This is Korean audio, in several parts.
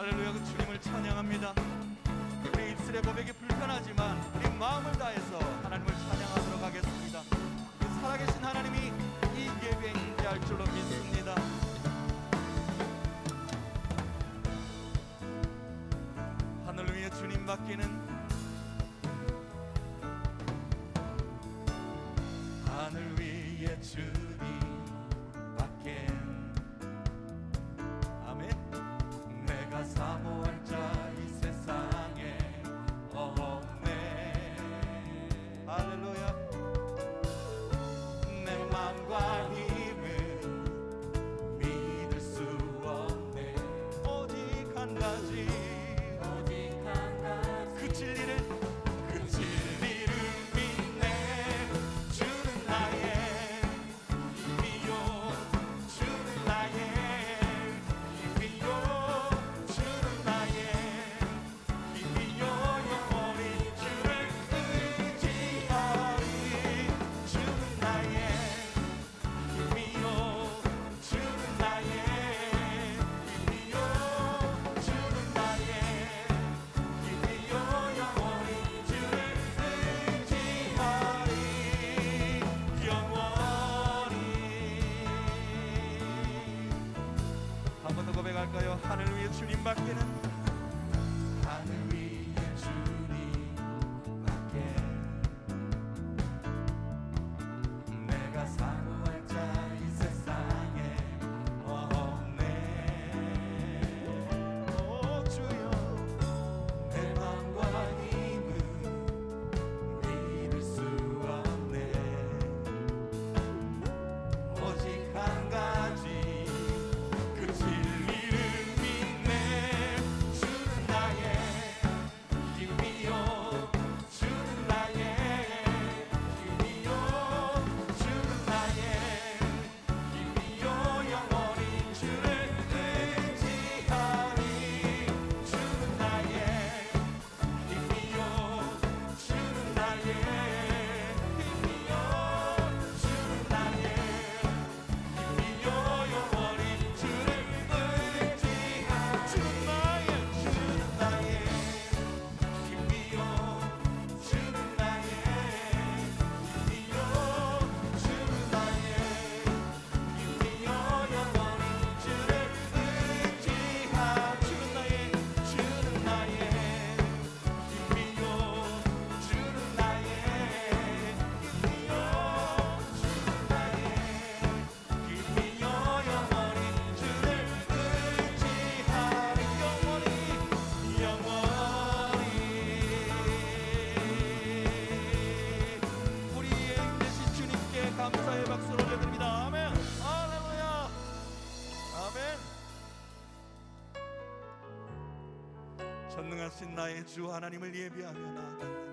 할렐루야. 그 주님을 찬양합니다. 우리 입술의 고백이 불편하지만 우리 마음을 다해서 하나님을 찬양하도록 하겠습니다. 그 살아계신 하나님이 이 예배에 임재할 줄로 믿습니다. 하늘 위에 주님 밖에는, 하늘 위에 주님 밖엔, 아멘. 내가 사모할 자 이 세상에 없네. 할렐루야. 내 맘과 힘은 믿을 수 없네. 오직 한 가지, 그 진리를 믿네. 주는 나의 힘이요, 주는 나의 힘이요, 주는 나의 힘이요. 영원히 주를 의지하리. 주는 나의 힘이요, 주는 나의 힘이요, 주는 나의 힘이요. 영원히 주를 의지하리. 영원히. 한 번 더 고백할까요? 하늘 위에 주님 밖에는, 하늘 위에 주님 밖에 내가 사모할 자 이 세상에 없네. 오 주여, 내 맘과 힘은 믿을 수 없네. 오직 한 가지, 그 진리를 믿네. 주는 나의 힘이요, 주는 나의 힘이요, 주는 나의 힘이요. 영원히 주를 의지하리. 주는 나의 힘이요, 주는 나의 힘이요, 주는 나의 힘이요. 영원히 주를 의지하리. 주는 나의, 주는 나의 힘이요, 주는 나의 힘이요, 주는 나의 힘이요. 영원히 주를 의지하. 주는 나의, 주는 나의 힘이요, 주는 나의 힘이요, 주는 나의 힘이요. 영원히 주를 의지하리. 영원히, 영원히. 우리의 힘되신 주님께 감사의 박수를 올려드립니다. 아멘. 할렐루야. 아멘. 전능하신 나의 주 하나님을 예비하며 나아갑니다.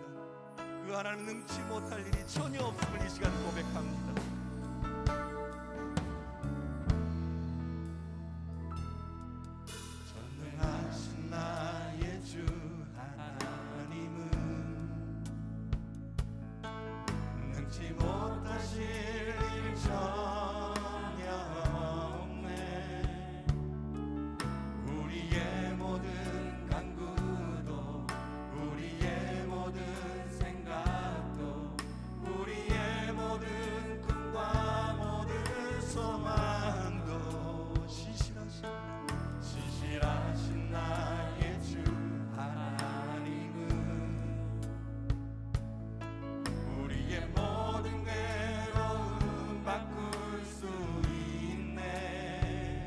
그 하나님 능치 못할 일이 전혀 없음을 이 시간 고백합니다. 전능하신 나의 주 하나님은 능치 못하실 일 전혀 없네. 우리의 모든 간구도, 우리의 모든 생각도, 우리의 모든 꿈과 모든 소망도 신실하신 나의 주 하나님은 우리의 모든 괴로움 바꿀 수 있네.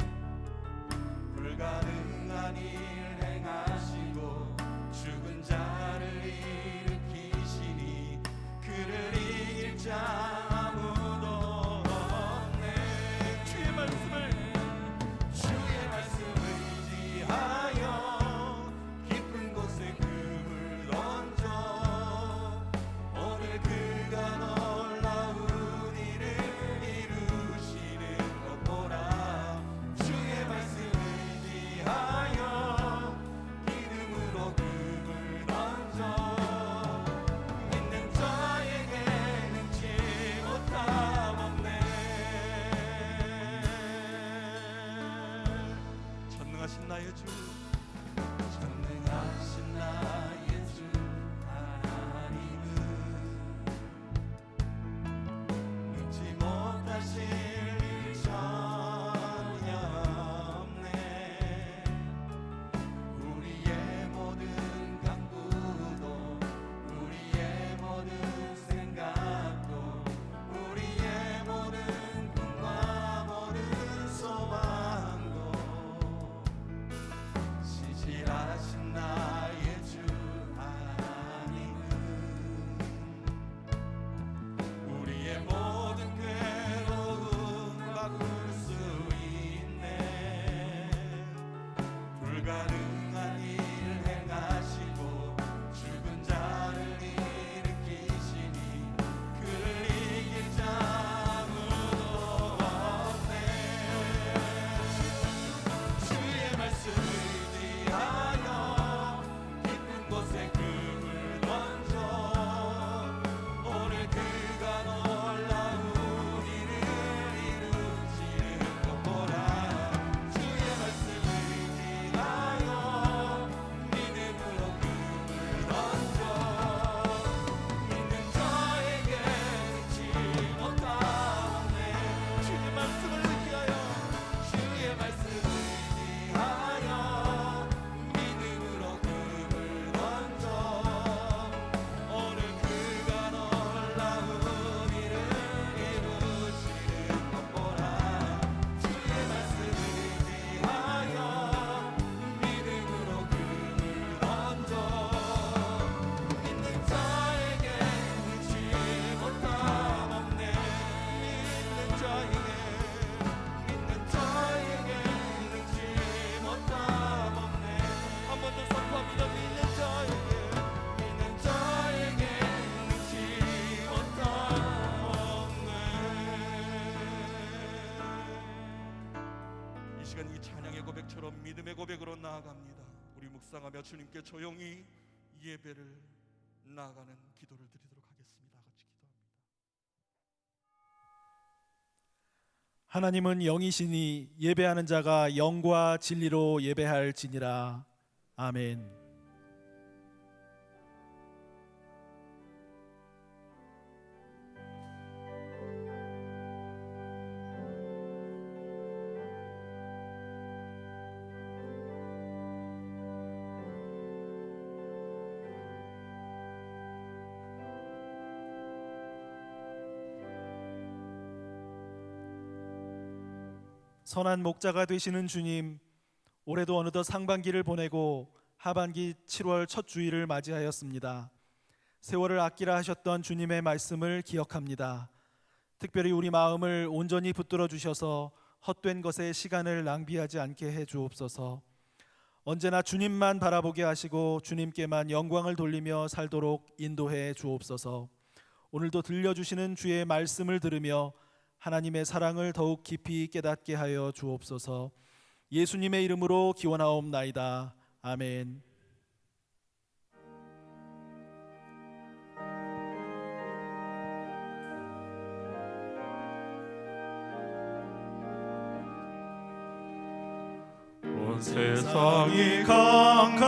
불가능한 일 행하시고 죽은 자를 일으키시니 그를 이길 자 아무도 없네. 주의 말씀을 의지하여 깊은 곳에 금을 던져 오늘 그가 놀라운 일을 이루시는 것 보라. 주의 말씀 의지하여 믿음으로 금을 던져 믿는 자에게 능치 못함 없네. 전능하신 나의 주, 시간 이 찬양의 고백처럼 믿음의 고백으로 나아갑니다. 우리 묵상하며 주님께 조용히 예배를 나아가는 기도를 드리도록 하겠습니다. 같이 기도합니다. 하나님은 영이시니 예배하는 자가 영과 진리로 예배할지니라. 아멘. 선한 목자가 되시는 주님, 올해도 어느덧 상반기를 보내고 하반기 7월 첫 주일을 맞이하였습니다. 세월을 아끼라 하셨던 주님의 말씀을 기억합니다. 특별히 우리 마음을 온전히 붙들어 주셔서 헛된 것에 시간을 낭비하지 않게 해 주옵소서. 언제나 주님만 바라보게 하시고 주님께만 영광을 돌리며 살도록 인도해 주옵소서. 오늘도 들려주시는 주의 말씀을 들으며 하나님의 사랑을 더욱 깊이 깨닫게 하여 주옵소서. 예수님의 이름으로 기원하옵나이다. 아멘. 온 세상이 캄캄하여서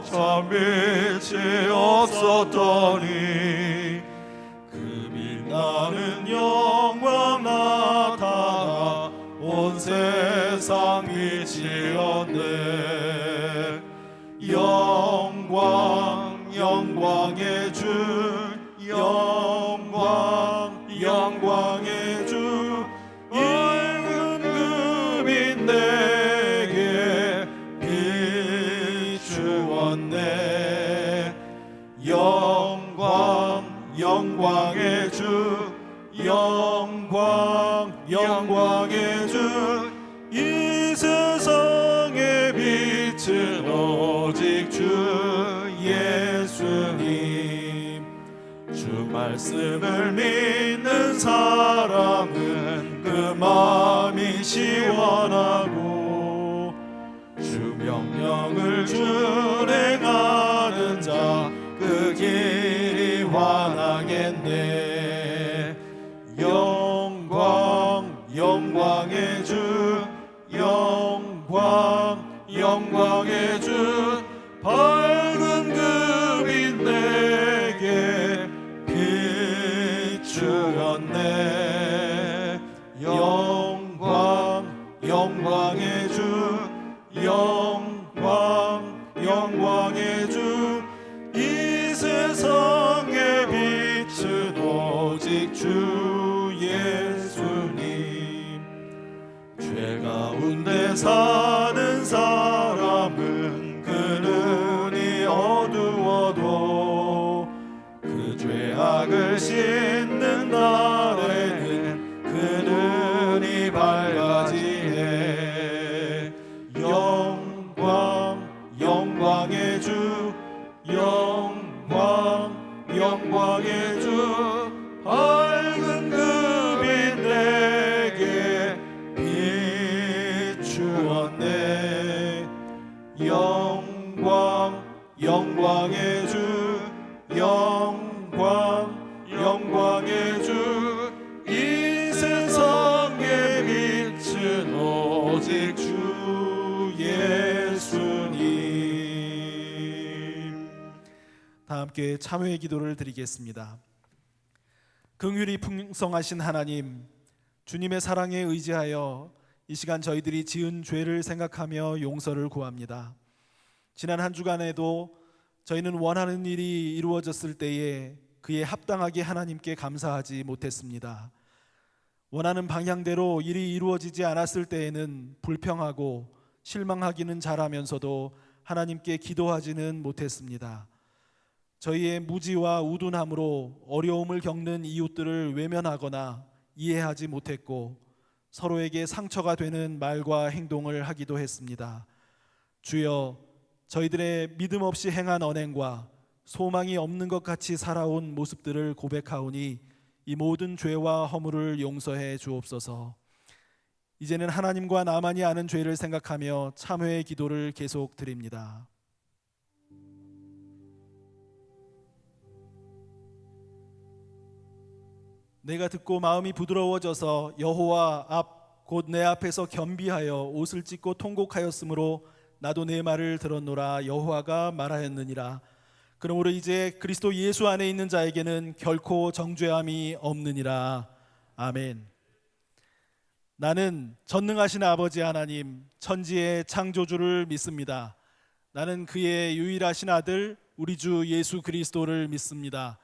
참 빛이 없었더니 나는 영광 나타나 온 세상 빛이었네. 영광의 주, 영광의 주, 밝은 금인 내게 비추었네. 영광의 주, 영광의 주, 이 세상의 빛은 오직 주 예수님. 주 말씀을 믿는 사람은 그 마음이 시원하고 주 명령을 준행하는 자 그 길이 환하겠네. 영광의 주, 영광의 주, 밝은 금인 내게 비추었네. 영광의 주, 영광의 주, 이 세상의 빛은 오직 주 예수님. 죄 가운데 사는 사람은 그 눈이 어두워도 그 죄악을 씻는 날에는 그 눈이 밝아지네. 영광의 주, 영광의 주, 밝은 금이 내게 비추었네. 영광의 주, 영광의 주, 이 세상의 빛은 오직 주 예수님. 다 함께 참회의 기도를 드리겠습니다. 긍휼이 풍성하신 하나님, 주님의 사랑에 의지하여 이 시간 저희들이 지은 죄를 생각하며 용서를 구합니다. 지난 한 주간에도 저희는 원하는 일이 이루어졌을 때에 그에 합당하게 하나님께 감사하지 못했습니다. 원하는 방향대로 일이 이루어지지 않았을 때에는 불평하고 실망하기는 잘하면서도 하나님께 기도하지는 못했습니다. 저희의 무지와 우둔함으로 어려움을 겪는 이웃들을 외면하거나 이해하지 못했고 서로에게 상처가 되는 말과 행동을 하기도 했습니다. 주여, 저희들의 믿음 없이 행한 언행과 소망이 없는 것 같이 살아온 모습들을 고백하오니 이 모든 죄와 허물을 용서해 주옵소서. 이제는 하나님과 나만이 아는 죄를 생각하며 참회의 기도를 계속 드립니다. 내가 듣고 마음이 부드러워져서 여호와 앞 곧 내 앞에서 겸비하여 옷을 찢고 통곡하였으므로 나도 내 말을 들었노라. 여호와가 말하였느니라. 그러므로 이제 그리스도 예수 안에 있는 자에게는 결코 정죄함이 없느니라. 아멘. 나는 전능하신 아버지 하나님, 천지의 창조주를 믿습니다. 나는 그의 유일하신 아들 우리 주 예수 그리스도를 믿습니다.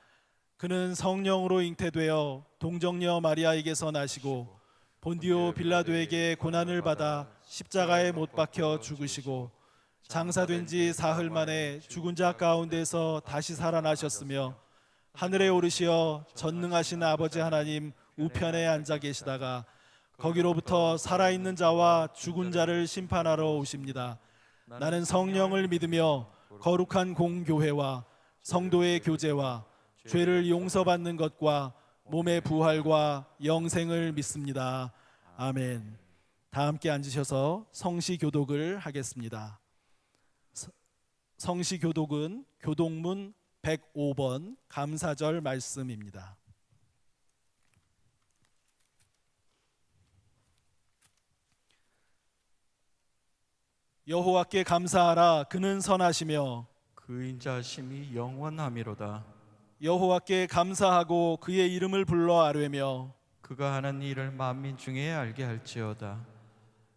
그는 성령으로 잉태되어 동정녀 마리아에게서 나시고 본디오 빌라도에게 고난을 받아 십자가에 못 박혀 죽으시고 장사된 지 사흘 만에 죽은 자 가운데서 다시 살아나셨으며 하늘에 오르시어 전능하신 아버지 하나님 우편에 앉아 계시다가 거기로부터 살아있는 자와 죽은 자를 심판하러 오십니다. 나는 성령을 믿으며 거룩한 공교회와 성도의 교제와 죄를 용서받는 것과 몸의 부활과 영생을 믿습니다. 아멘. 다 함께 앉으셔서 성시교독을 하겠습니다. 성시교독은 교독문 105번 감사절 말씀입니다. 여호와께 감사하라. 그는 선하시며 그 인자하심이 영원함이로다. 여호와께 감사하고 그의 이름을 불러 아뢰며 그가 하는 일을 만민 중에 알게 할지어다.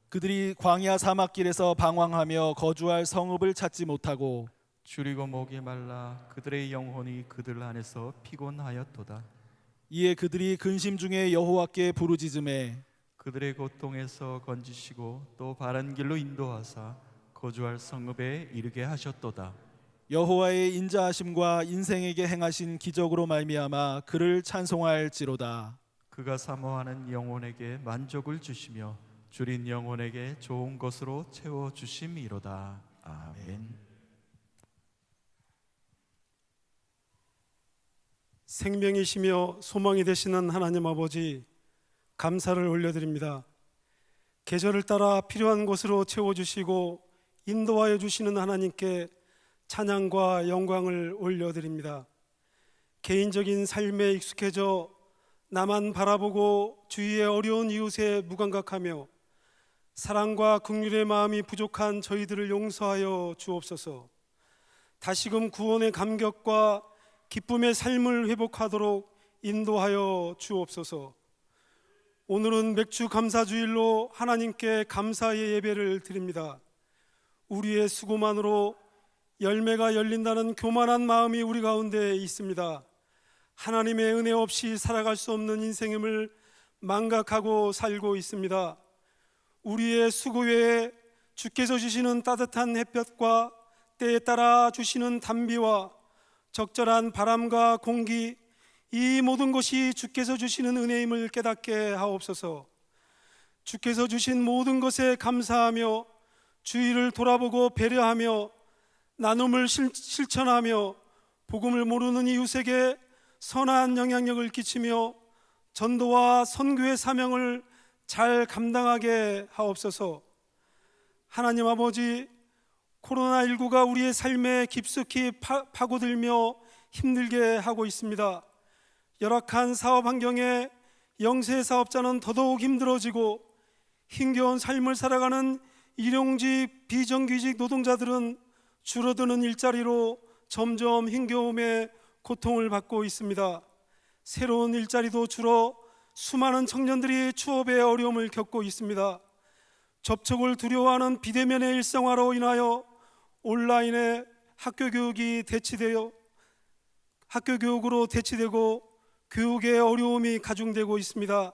그들이 광야 사막길에서 방황하며 거주할 성읍을 찾지 못하고 줄이고 목이 말라 그들의 영혼이 그들 안에서 피곤하였도다. 이에 그들이 근심 중에 여호와께 부르짖음에 그들의 고통에서 건지시고 또 바른 길로 인도하사 거주할 성읍에 이르게 하셨도다. 여호와의 인자하심과 인생에게 행하신 기적으로 말미암아 그를 찬송할지로다. 그가 사모하는 영혼에게 만족을 주시며 줄인 영혼에게 좋은 것으로 채워 주심이로다. 아멘. 생명이시며 소망이 되시는 하나님 아버지, 감사를 올려드립니다. 계절을 따라 필요한 것으로 채워주시고 인도하여 주시는 하나님께 찬양과 영광을 올려드립니다. 개인적인 삶에 익숙해져 나만 바라보고 주위의 어려운 이웃에 무감각하며 사랑과 긍휼의 마음이 부족한 저희들을 용서하여 주옵소서. 다시금 구원의 감격과 기쁨의 삶을 회복하도록 인도하여 주옵소서. 오늘은 맥주 감사주일로 하나님께 감사의 예배를 드립니다. 우리의 수고만으로 열매가 열린다는 교만한 마음이 우리 가운데 있습니다. 하나님의 은혜 없이 살아갈 수 없는 인생임을 망각하고 살고 있습니다. 우리의 수고 외에 주께서 주시는 따뜻한 햇볕과 때에 따라 주시는 단비와 적절한 바람과 공기, 이 모든 것이 주께서 주시는 은혜임을 깨닫게 하옵소서. 주께서 주신 모든 것에 감사하며 주위를 돌아보고 배려하며 나눔을 실천하며 복음을 모르는 이웃에게 선한 영향력을 끼치며 전도와 선교의 사명을 잘 감당하게 하옵소서. 하나님 아버지, 코로나19가 우리의 삶에 깊숙이 파고들며 힘들게 하고 있습니다. 열악한 사업 환경에 영세 사업자는 더더욱 힘들어지고 힘겨운 삶을 살아가는 일용직, 비정규직 노동자들은 줄어드는 일자리로 점점 힘겨움에 고통을 받고 있습니다. 새로운 일자리도 줄어 수많은 청년들이 취업에 어려움을 겪고 있습니다. 접촉을 두려워하는 비대면의 일상화로 인하여 온라인에 학교 교육으로 대치되고 교육의 어려움이 가중되고 있습니다.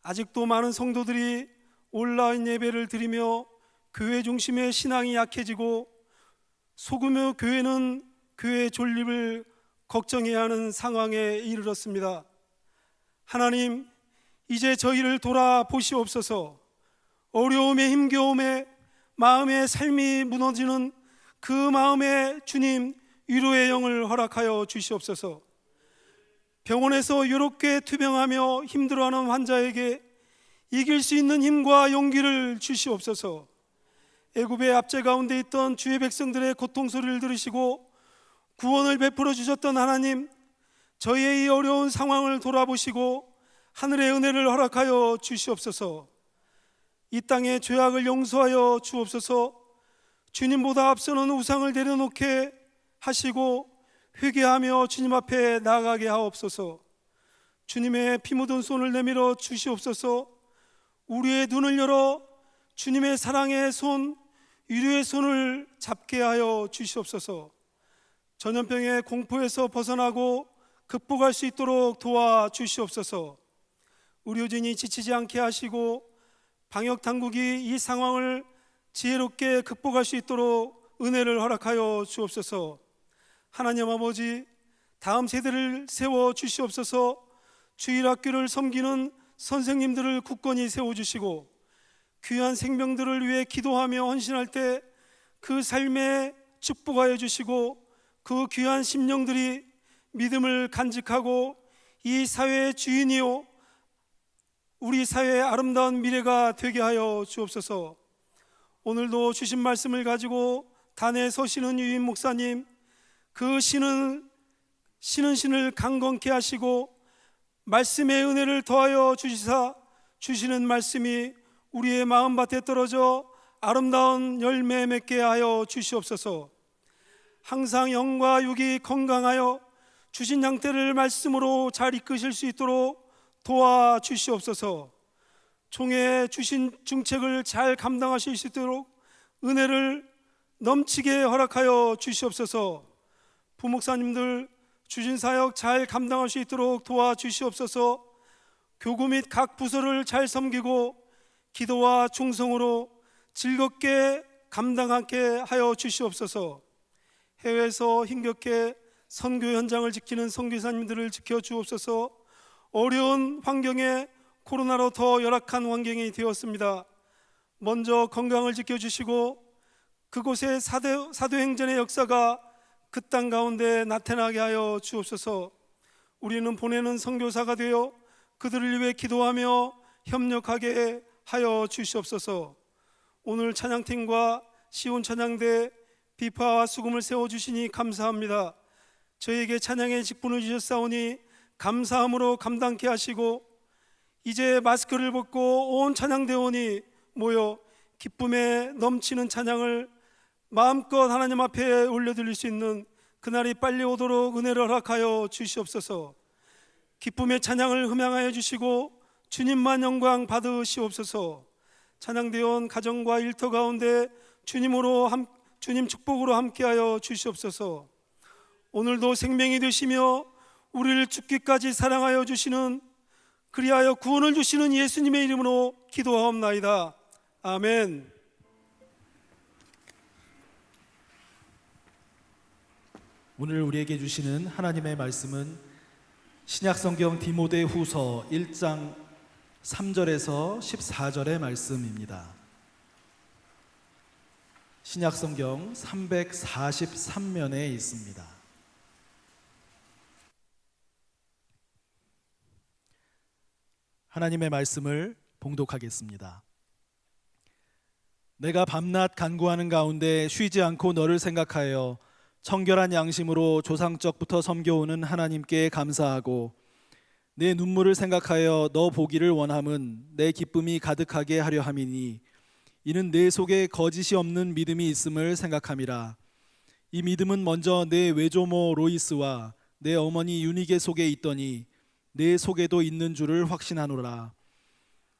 아직도 많은 성도들이 온라인 예배를 드리며 교회 중심의 신앙이 약해지고 소규모 교회는 교회 존립을 걱정해야 하는 상황에 이르렀습니다. 하나님, 이제 저희를 돌아보시옵소서. 어려움에 힘겨움에 마음의 삶이 무너지는 그 마음에 주님 위로의 영을 허락하여 주시옵소서. 병원에서 외롭게 투병하며 힘들어하는 환자에게 이길 수 있는 힘과 용기를 주시옵소서. 애굽의 압제 가운데 있던 주의 백성들의 고통 소리를 들으시고 구원을 베풀어 주셨던 하나님, 저희의 이 어려운 상황을 돌아보시고 하늘의 은혜를 허락하여 주시옵소서. 이 땅의 죄악을 용서하여 주옵소서. 주님보다 앞서는 우상을 내려놓게 하시고 회개하며 주님 앞에 나아가게 하옵소서. 주님의 피 묻은 손을 내밀어 주시옵소서. 우리의 눈을 열어 주님의 사랑의 손, 위로의 손을 잡게 하여 주시옵소서. 전염병의 공포에서 벗어나고 극복할 수 있도록 도와주시옵소서. 의료진이 지치지 않게 하시고 방역 당국이 이 상황을 지혜롭게 극복할 수 있도록 은혜를 허락하여 주옵소서. 하나님 아버지, 다음 세대를 세워 주시옵소서. 주일학교를 섬기는 선생님들을 굳건히 세워주시고 귀한 생명들을 위해 기도하며 헌신할 때 그 삶에 축복하여 주시고 그 귀한 심령들이 믿음을 간직하고 이 사회의 주인이요 우리 사회의 아름다운 미래가 되게 하여 주옵소서. 오늘도 주신 말씀을 가지고 단에 서시는 유인 목사님, 그 신은 신을 강건케 하시고 말씀의 은혜를 더하여 주시사 주시는 말씀이 우리의 마음밭에 떨어져 아름다운 열매 맺게 하여 주시옵소서. 항상 영과 육이 건강하여 주신 양떼를 말씀으로 잘 이끄실 수 있도록 도와주시옵소서. 종의 주신 중책을 잘 감당하실 수 있도록 은혜를 넘치게 허락하여 주시옵소서. 부목사님들 주신 사역 잘 감당할 수 있도록 도와주시옵소서. 교구 및 각 부서를 잘 섬기고 기도와 충성으로 즐겁게 감당하게 하여 주시옵소서. 해외에서 힘겹게 선교 현장을 지키는 선교사님들을 지켜주옵소서. 어려운 환경에 코로나로 더 열악한 환경이 되었습니다. 먼저 건강을 지켜주시고 그곳에 사도행전의 역사가 그 땅 가운데 나타나게 하여 주옵소서. 우리는 보내는 선교사가 되어 그들을 위해 기도하며 협력하게 하여 주시옵소서. 오늘 찬양팀과 시온 찬양대 비파와 수금을 세워주시니 감사합니다. 저에게 찬양의 직분을 주셨사오니 감사함으로 감당케 하시고 이제 마스크를 벗고 온 찬양대원이 모여 기쁨에 넘치는 찬양을 마음껏 하나님 앞에 올려드릴 수 있는 그날이 빨리 오도록 은혜를 허락하여 주시옵소서. 기쁨의 찬양을 흠양하여 주시고 주님만 영광 받으시옵소서. 찬양대원 가정과 일터 가운데 주님 축복으로 함께하여 주시옵소서. 오늘도 생명이 되시며 우리를 죽기까지 사랑하여 주시는 그리하여 구원을 주시는 예수님의 이름으로 기도하옵나이다. 아멘. 오늘 우리에게 주시는 하나님의 말씀은 신약성경 디모데후서 1장 3절에서 14절의 말씀입니다. 신약성경 343면에 있습니다. 하나님의 말씀을 봉독하겠습니다. 내가 밤낮 간구하는 가운데 쉬지 않고 너를 생각하여 청결한 양심으로 조상적부터 섬겨오는 하나님께 감사하고 내 눈물을 생각하여 너 보기를 원함은 내 기쁨이 가득하게 하려 함이니 이는 내 속에 거짓이 없는 믿음이 있음을 생각함이라. 이 믿음은 먼저 내 외조모 로이스와 내 어머니 유니게 속에 있더니 내 속에도 있는 줄을 확신하노라.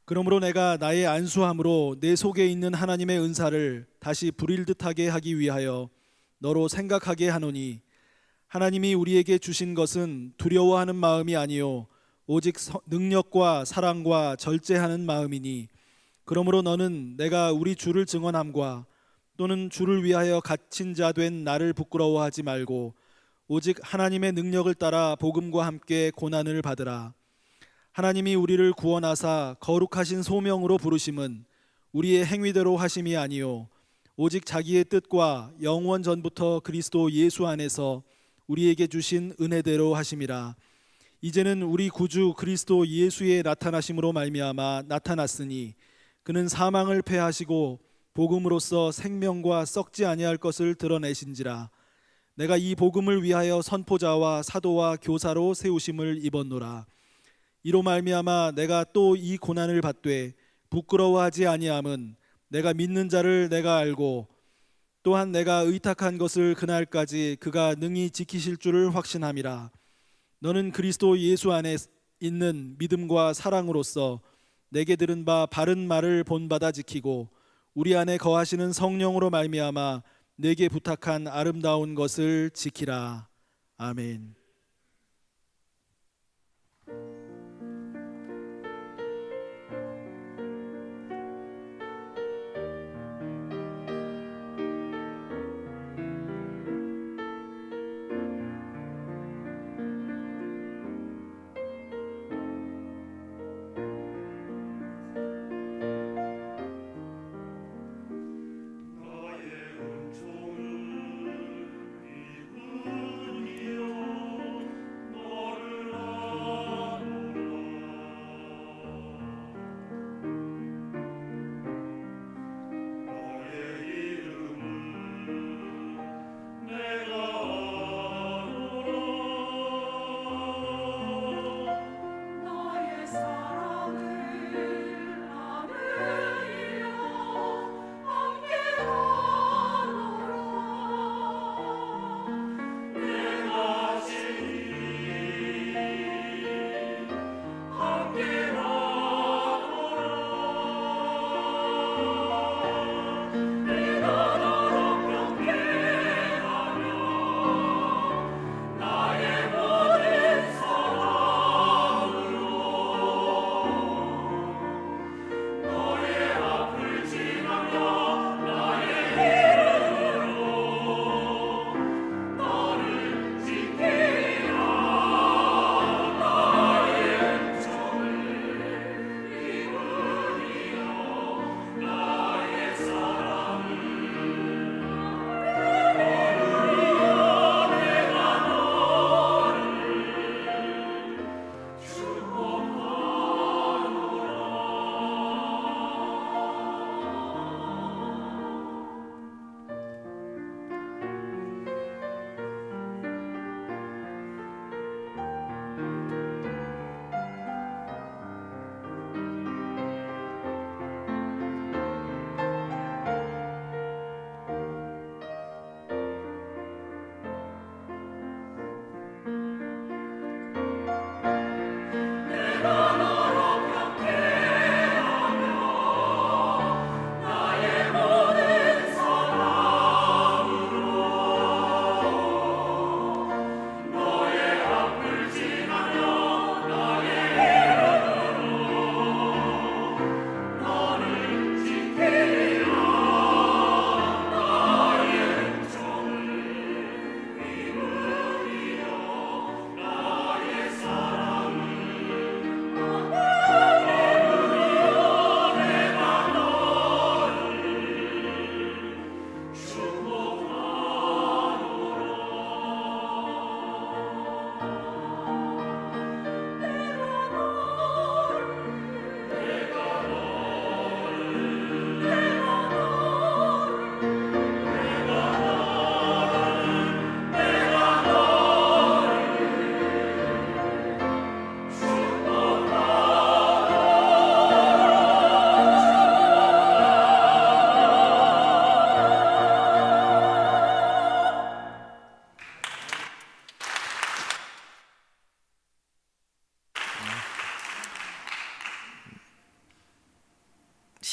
그러므로 내가 나의 안수함으로 내 속에 있는 하나님의 은사를 다시 불일듯하게 하기 위하여 너로 생각하게 하노니 하나님이 우리에게 주신 것은 두려워하는 마음이 아니요 오직 능력과 사랑과 절제하는 마음이니 그러므로 너는 내가 우리 주를 증언함과 또는 주를 위하여 갇힌 자 된 나를 부끄러워하지 말고 오직 하나님의 능력을 따라 복음과 함께 고난을 받으라. 하나님이 우리를 구원하사 거룩하신 소명으로 부르심은 우리의 행위대로 하심이 아니요 오직 자기의 뜻과 영원 전부터 그리스도 예수 안에서 우리에게 주신 은혜대로 하심이라. 이제는 우리 구주 그리스도 예수의 나타나심으로 말미암아 나타났으니 그는 사망을 패하시고 복음으로써 생명과 썩지 아니할 것을 드러내신지라. 내가 이 복음을 위하여 선포자와 사도와 교사로 세우심을 입었노라. 이로 말미암아 내가 또 이 고난을 받되 부끄러워하지 아니함은 내가 믿는 자를 내가 알고 또한 내가 의탁한 것을 그날까지 그가 능히 지키실 줄을 확신함이라. 너는 그리스도 예수 안에 있는 믿음과 사랑으로서 내게 들은 바 바른 말을 본받아 지키고 우리 안에 거하시는 성령으로 말미암아 내게 부탁한 아름다운 것을 지키라. 아멘.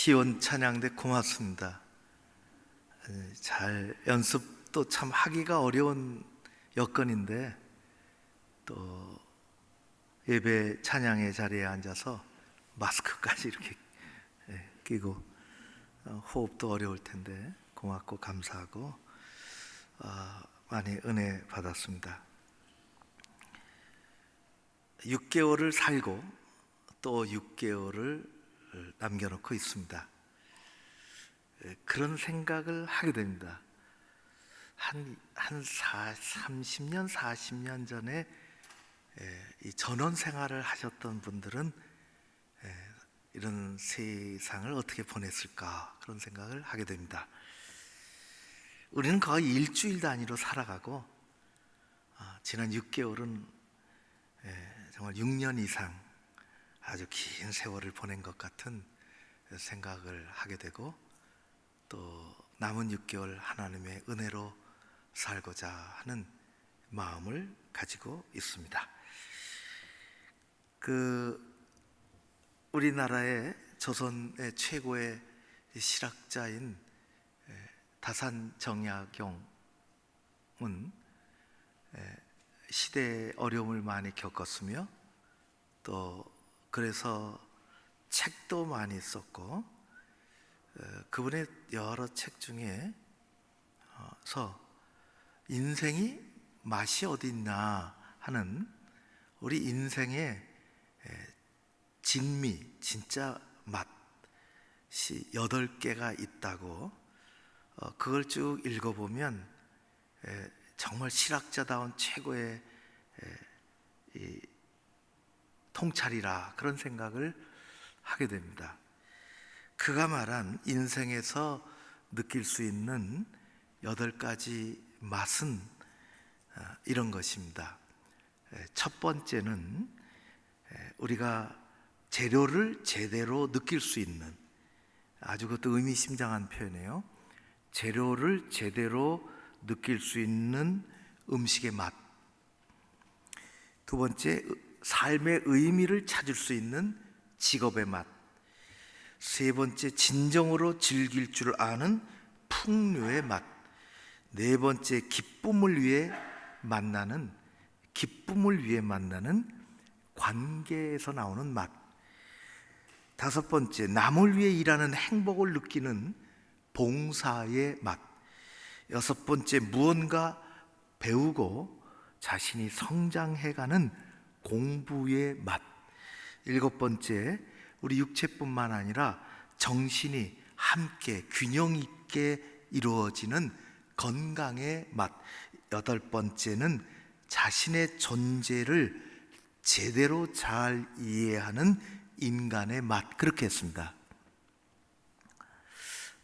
시온 찬양대 고맙습니다. 잘 연습도 참 하기가 어려운 여건인데 또 예배 찬양의 자리에 앉아서 마스크까지 이렇게 끼고 호흡도 어려울 텐데 고맙고 감사하고 많이 은혜 받았습니다. 6개월을 살고 또 6개월을 남겨놓고 있습니다. 그런 생각을 하게 됩니다. 한 30년, 40년 전에 이 전원 생활을 하셨던 분들은 이런 세상을 어떻게 보냈을까 그런 생각을 하게 됩니다. 우리는 거의 일주일 단위로 살아가고 지난 6개월은 정말 6년 이상 아주 긴 세월을 보낸 것 같은 생각을 하게 되고, 또 남은 6개월 하나님의 은혜로 살고자 하는 마음을 가지고 있습니다. 우리나라의 조선의 최고의 실학자인 다산정약용은 시대의 어려움을 많이 겪었으며, 또 그래서 책도 많이 썼고, 그분의 여러 책 중에서 인생이 맛이 어디 있나 하는, 우리 인생의 진미, 진짜 맛이 8개가 있다고, 그걸 쭉 읽어보면 정말 실학자다운 최고의 이 통찰이라 그런 생각을 하게 됩니다. 그가 말한 인생에서 느낄 수 있는 8가지 맛은 이런 것입니다. 첫 번째는 우리가 재료를 제대로 느낄 수 있는, 아주 그것도 의미심장한 표현이에요. 재료를 제대로 느낄 수 있는 음식의 맛. 두 번째, 삶의 의미를 찾을 수 있는 직업의 맛. 세 번째, 진정으로 즐길 줄 아는 풍류의 맛. 네 번째, 기쁨을 위해 만나는 관계에서 나오는 맛. 다섯 번째, 남을 위해 일하는 행복을 느끼는 봉사의 맛. 여섯 번째, 무언가 배우고 자신이 성장해가는 공부의 맛. 일곱 번째, 우리 육체뿐만 아니라 정신이 함께 균형 있게 이루어지는 건강의 맛. 여덟 번째는 자신의 존재를 제대로 잘 이해하는 인간의 맛. 그렇게 했습니다.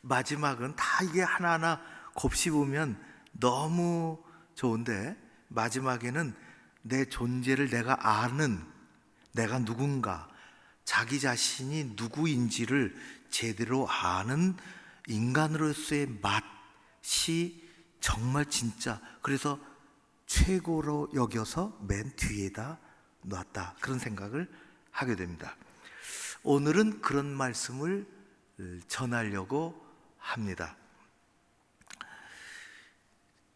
마지막은 다 이게 하나하나 곱씹으면 너무 좋은데, 마지막에는 내 존재를 내가 아는, 내가 누군가, 자기 자신이 누구인지를 제대로 아는 인간으로서의 맛이 정말 진짜, 그래서 최고로 여겨서 맨 뒤에다 놨다, 그런 생각을 하게 됩니다. 오늘은 그런 말씀을 전하려고 합니다.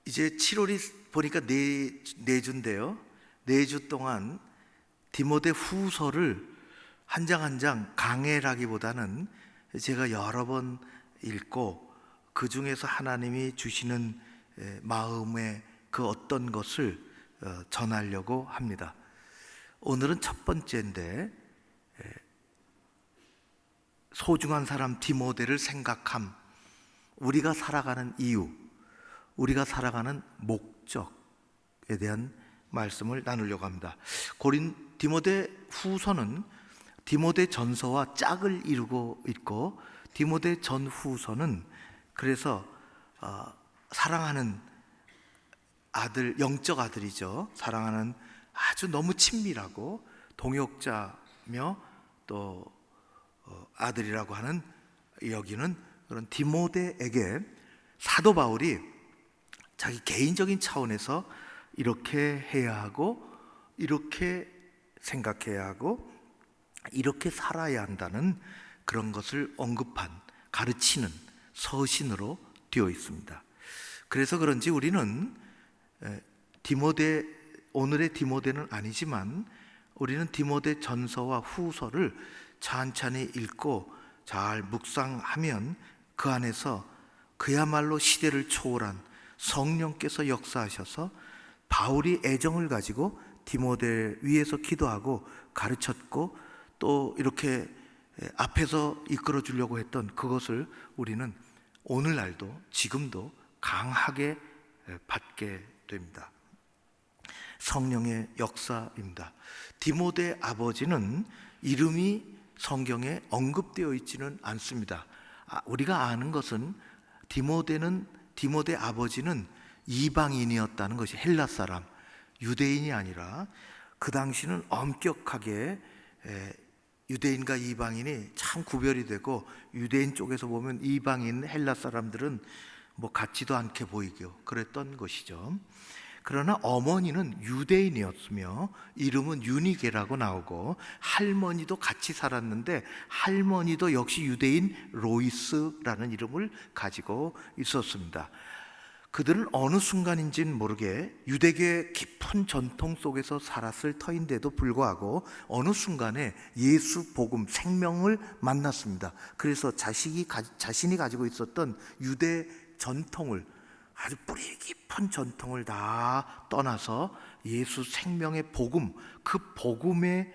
이제 7월이 보니까 네 주인데요, 4주 동안 디모데 후서를 한 장 한 장 강해라기보다는 제가 여러 번 읽고 그 중에서 하나님이 주시는 마음의 그 어떤 것을 전하려고 합니다. 오늘은 첫 번째인데, 소중한 사람 디모데를 생각함, 우리가 살아가는 이유, 우리가 살아가는 목적에 대한 말씀을 나누려고 합니다. 디모데 후서는 디모데 전서와 짝을 이루고 있고, 디모데 전 후서는 그래서 사랑하는 아들, 영적 아들이죠. 사랑하는 아주 너무 친밀하고 동역자며 또 아들이라고 하는 여기는 그런 디모데에게 사도 바울이 자기 개인적인 차원에서 이렇게 해야 하고, 이렇게 생각해야 하고, 이렇게 살아야 한다는 그런 것을 언급한, 가르치는 서신으로 되어 있습니다. 그래서 그런지 우리는 오늘의 디모데는 아니지만 우리는 디모데 전서와 후서를 찬찬히 읽고 잘 묵상하면 그 안에서 그야말로 시대를 초월한 성령께서 역사하셔서 바울이 애정을 가지고 디모데 위에서 기도하고 가르쳤고, 또 이렇게 앞에서 이끌어 주려고 했던 그것을 우리는 오늘날도 지금도 강하게 받게 됩니다. 성령의 역사입니다. 디모데 아버지는 이름이 성경에 언급되어 있지는 않습니다. 우리가 아는 것은 디모데 아버지는 이방인이었다는 것이, 헬라 사람, 유대인이 아니라 그 당시는 엄격하게 유대인과 이방인이 참 구별이 되고, 유대인 쪽에서 보면 이방인 헬라 사람들은 뭐 같지도 않게 보이고 그랬던 것이죠. 그러나 어머니는 유대인이었으며 이름은 유니게라고 나오고, 할머니도 같이 살았는데 할머니도 역시 유대인 로이스라는 이름을 가지고 있었습니다. 그들은 어느 순간인지는 모르게 유대계의 깊은 전통 속에서 살았을 터인데도 불구하고 어느 순간에 예수 복음, 생명을 만났습니다. 그래서 자신이 가지고 있었던 유대 전통을, 아주 뿌리 깊은 전통을 다 떠나서 예수 생명의 복음, 그 복음으로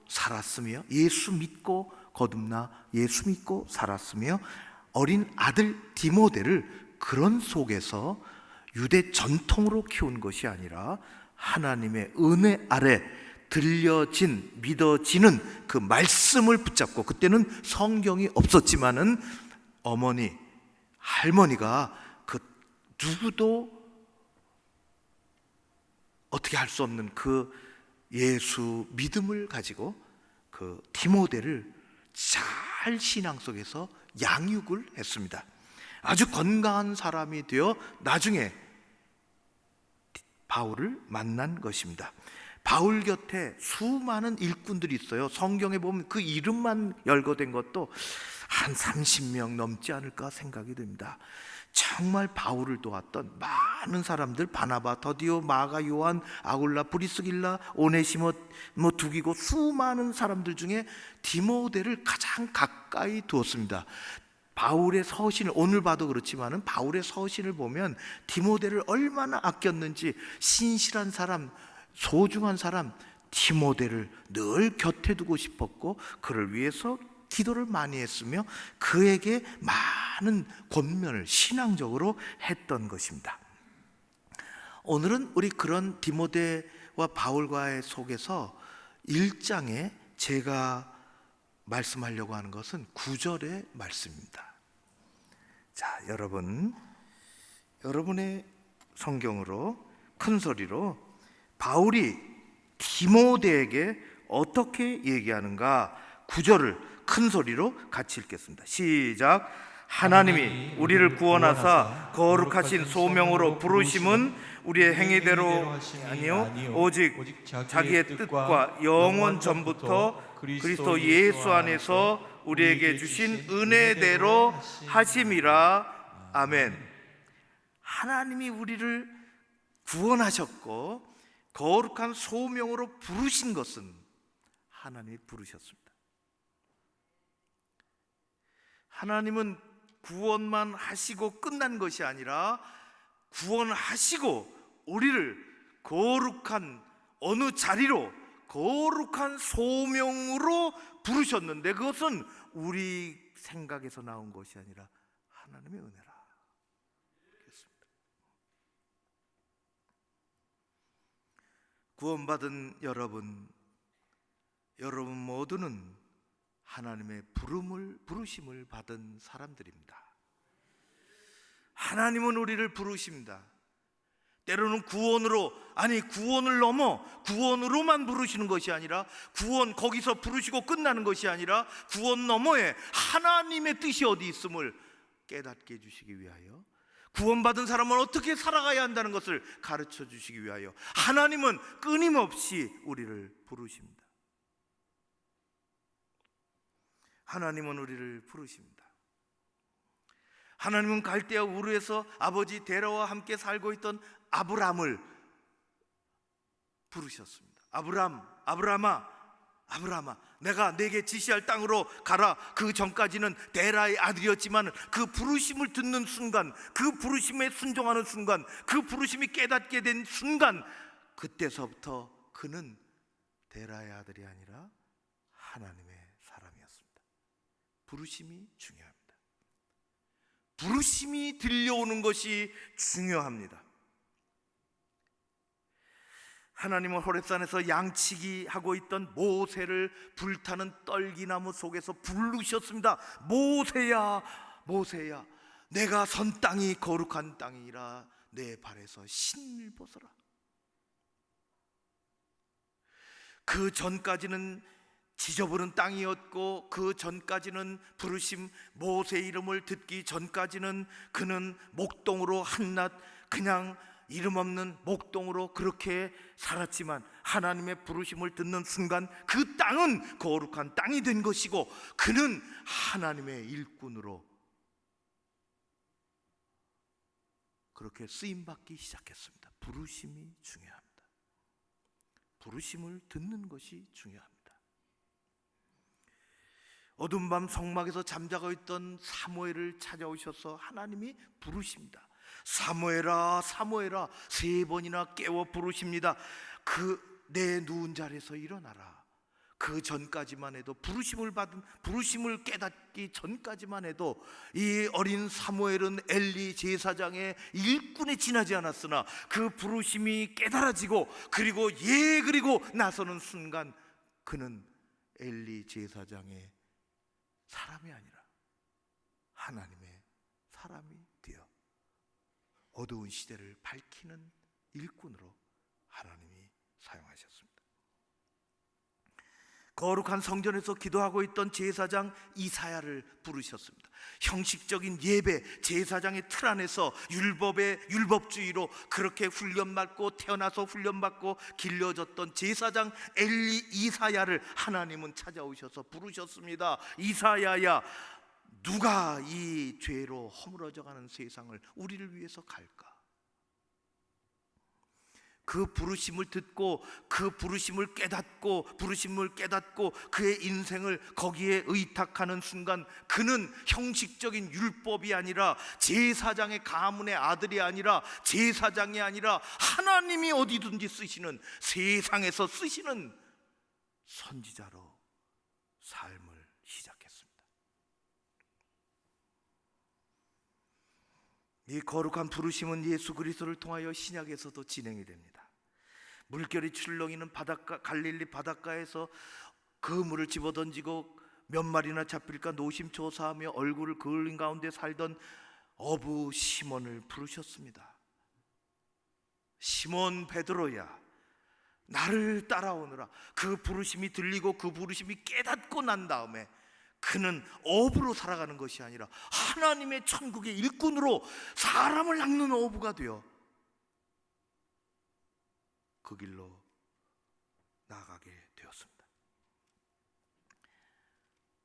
살았으며, 예수 믿고 거듭나 예수 믿고 살았으며, 어린 아들 디모데를 그런 속에서 유대 전통으로 키운 것이 아니라 하나님의 은혜 아래 들려진, 믿어지는 그 말씀을 붙잡고, 그때는 성경이 없었지만은 어머니, 할머니가 그 누구도 어떻게 할 수 없는 그 예수 믿음을 가지고 그 디모데를 잘 신앙 속에서 양육을 했습니다. 아주 건강한 사람이 되어 나중에 바울을 만난 것입니다. 바울 곁에 수많은 일꾼들이 있어요. 성경에 보면 그 이름만 열거된 것도 한 30명 넘지 않을까 생각이 됩니다. 정말 바울을 도왔던 많은 사람들, 바나바, 더디오, 마가, 요한, 아굴라, 브리스길라, 오네시모, 두기고, 수많은 사람들 중에 디모데를 가장 가까이 두었습니다. 바울의 서신을, 오늘 봐도 그렇지만은 바울의 서신을 보면 디모데를 얼마나 아꼈는지, 신실한 사람, 소중한 사람 디모데를 늘 곁에 두고 싶었고, 그를 위해서 기도를 많이 했으며 그에게 많은 권면을 신앙적으로 했던 것입니다. 오늘은 우리 그런 디모데와 바울과의 속에서 1장에 제가 말씀하려고 하는 것은 9절의 말씀입니다. 자, 여러분의 성경으로 큰 소리로 바울이 디모데에게 어떻게 얘기하는가, 9절을 큰 소리로 같이 읽겠습니다. 시작. 하나님이 우리를 구원하사 거룩하신 소명으로 부르심은 우리의 행위대로 아니요 오직 자기의 뜻과 영원 전부터 그리스도 예수 안에서 우리에게 주신 은혜대로 하심이라. 아멘. 하나님이 우리를 구원하셨고 거룩한 소명으로 부르신 것은 하나님이 부르셨습니다. 하나님은 구원만 하시고 끝난 것이 아니라 구원하시고 우리를 거룩한 어느 자리로, 거룩한 소명으로 부르셨는데, 그것은 우리 생각에서 나온 것이 아니라 하나님의 은혜라. 그렇습니다. 구원받은 여러분 모두는 하나님의 부르심을 받은 사람들입니다. 하나님은 우리를 부르십니다. 때로는 구원을 넘어 구원으로만 부르시는 것이 아니라, 거기서 부르시고 끝나는 것이 아니라 구원 너머에 하나님의 뜻이 어디 있음을 깨닫게 해주시기 위하여, 구원받은 사람은 어떻게 살아가야 한다는 것을 가르쳐 주시기 위하여 하나님은 끊임없이 우리를 부르십니다. 하나님은 우리를 부르십니다. 하나님은 갈대아 우르에서 아버지 데라와 함께 살고 있던 아브람을 부르셨습니다. 아브라함아, 내가 내게 지시할 땅으로 가라. 그 전까지는 데라의 아들이었지만 그 부르심을 듣는 순간, 그 부르심에 순종하는 순간, 그 부르심이 깨닫게 된 순간, 그때서부터 그는 데라의 아들이 아니라 하나님의 사람이었습니다. 부르심이 중요합니다. 부르심이 들려오는 것이 중요합니다. 하나님은 호렙산에서 양치기 하고 있던 모세를 불타는 떨기나무 속에서 부르셨습니다. 모세야, 모세야, 내가 선 땅이 거룩한 땅이라 내 발에서 신을 벗어라. 그 전까지는 지저분한 땅이었고, 그 전까지는 부르심 모세 이름을 듣기 전까지는 그는 목동으로 한낱 그냥 이름 없는 목동으로 그렇게 살았지만, 하나님의 부르심을 듣는 순간 그 땅은 거룩한 땅이 된 것이고, 그는 하나님의 일꾼으로 그렇게 쓰임받기 시작했습니다. 부르심이 중요합니다. 부르심을 듣는 것이 중요합니다. 어두운 밤 성막에서 잠자고 있던 사무엘을 찾아오셔서 하나님이 부르십니다. 사무엘아, 사무엘아, 3번이나 깨워 부르십니다. 내 누운 자리에서 일어나라. 그 전까지만 해도, 부르심을 깨닫기 전까지만 해도 이 어린 사무엘은 엘리 제사장의 일꾼에 지나지 않았으나, 그 부르심이 깨달아지고 그리고 나서는 순간 그는 엘리 제사장의 사람이 아니라 하나님의 사람이 되어 어두운 시대를 밝히는 일꾼으로 하나님이 사용하셨습니다. 거룩한 성전에서 기도하고 있던 제사장 이사야를 부르셨습니다. 형식적인 예배, 제사장의 틀 안에서 율법주의로 그렇게 훈련받고 태어나서 훈련받고 길러졌던 제사장 이사야를 하나님은 찾아오셔서 부르셨습니다. 이사야야, 누가 이 죄로 허물어져가는 세상을 우리를 위해서 갈까? 그 부르심을 듣고 그 부르심을 깨닫고 그의 인생을 거기에 의탁하는 순간, 그는 형식적인 율법이 아니라, 제사장의 가문의 아들이 아니라, 제사장이 아니라 하나님이 어디든지 쓰시는, 세상에서 쓰시는 선지자로 삶을 시작했습니다. 이 거룩한 부르심은 예수 그리스도를 통하여 신약에서도 진행이 됩니다. 물결이 출렁이는 갈릴리 바닷가에서 그물을 집어던지고 몇 마리나 잡힐까 노심초사하며 얼굴을 그을린 가운데 살던 어부 시몬을 부르셨습니다. 시몬 베드로야, 나를 따라오너라. 그 부르심이 들리고 그 부르심이 깨닫고 난 다음에 그는 어부로 살아가는 것이 아니라 하나님의 천국의 일꾼으로 사람을 낚는 어부가 되어 그 길로 나아가게 되었습니다.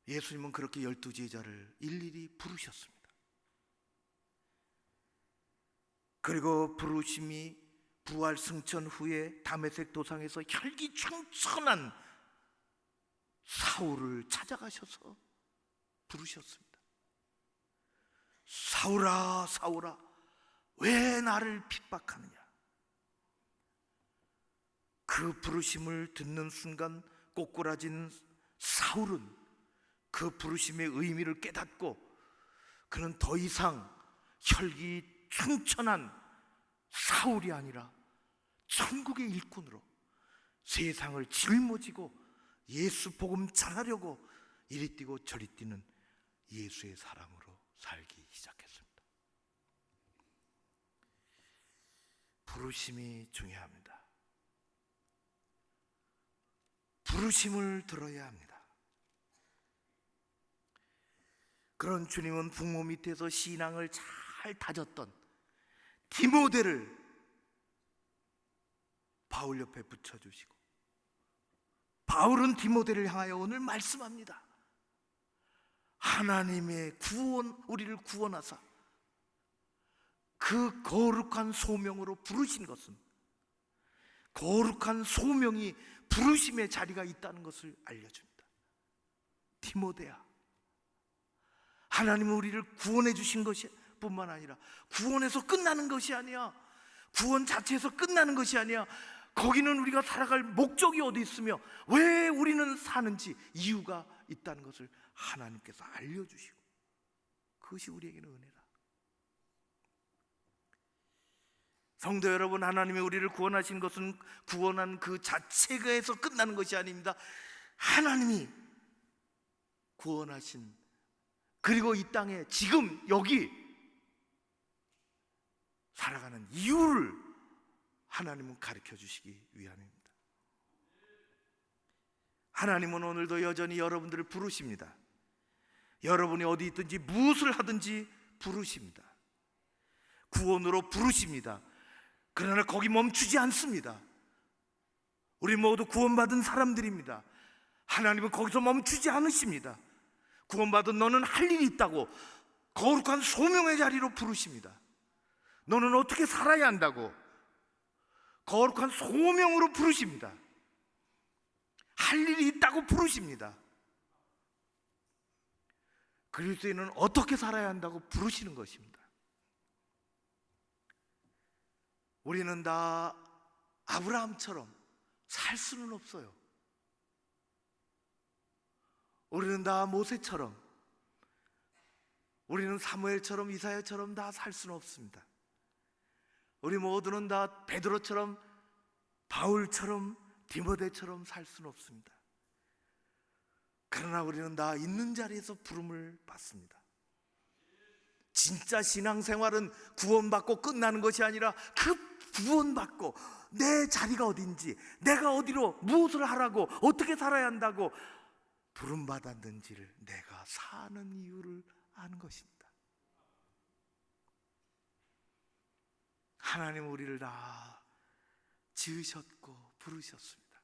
예수님은 그렇게 12제자를 일일이 부르셨습니다. 그리고 부르심이 부활 승천 후에 다메섹 도상에서 혈기충천한 사울을 찾아가셔서 부르셨습니다. 사울아, 사울아, 왜 나를 핍박하느냐? 그 부르심을 듣는 순간 꼬꾸라진 사울은 그 부르심의 의미를 깨닫고, 그는 더 이상 혈기충천한 사울이 아니라 천국의 일꾼으로 세상을 짊어지고 예수 복음 전하려고 이리 뛰고 저리 뛰는 예수의 사람으로 살기 시작했습니다. 부르심이 중요합니다. 부르심을 들어야 합니다. 그런 주님은 부모 밑에서 신앙을 잘 다졌던 디모데를 바울 옆에 붙여주시고, 바울은 디모데를 향하여 오늘 말씀합니다. 하나님의 우리를 구원하사 그 거룩한 소명으로 부르신 것은, 거룩한 소명이 부르심의 자리가 있다는 것을 알려줍니다. 디모데야, 하나님은 우리를 구원해 주신 것이 뿐만 아니라 구원에서 끝나는 것이 아니야. 구원 자체에서 끝나는 것이 아니야. 거기는 우리가 살아갈 목적이 어디 있으며 왜 우리는 사는지 이유가 있다는 것을 하나님께서 알려주시고, 그것이 우리에게는 은혜다. 성도 여러분, 하나님이 우리를 구원하신 것은 구원한 그 자체에서 끝나는 것이 아닙니다. 하나님이 구원하신, 그리고 이 땅에 지금 여기 살아가는 이유를 하나님은 가르쳐 주시기 위함입니다. 하나님은 오늘도 여전히 여러분들을 부르십니다. 여러분이 어디 있든지 무엇을 하든지 부르십니다. 구원으로 부르십니다. 그러나 거기 멈추지 않습니다. 우리 모두 구원받은 사람들입니다. 하나님은 거기서 멈추지 않으십니다. 구원받은 너는 할 일이 있다고 거룩한 소명의 자리로 부르십니다. 너는 어떻게 살아야 한다고 거룩한 소명으로 부르십니다. 할 일이 있다고 부르십니다. 그리스도인은 어떻게 살아야 한다고 부르시는 것입니다. 우리는 다 아브라함처럼 살 수는 없어요. 우리는 다 모세처럼, 우리는 사무엘처럼, 이사야처럼 다 살 수는 없습니다. 우리 모두는 다 베드로처럼, 바울처럼, 디모데처럼 살 수는 없습니다. 그러나 우리는 다 있는 자리에서 부름을 받습니다. 진짜 신앙생활은 구원받고 끝나는 것이 아니라 그 구원받고 내 자리가 어딘지, 내가 어디로 무엇을 하라고, 어떻게 살아야 한다고 부름받았는지를, 내가 사는 이유를 아는 것입니다. 하나님 우리를 다 지으셨고 부르셨습니다.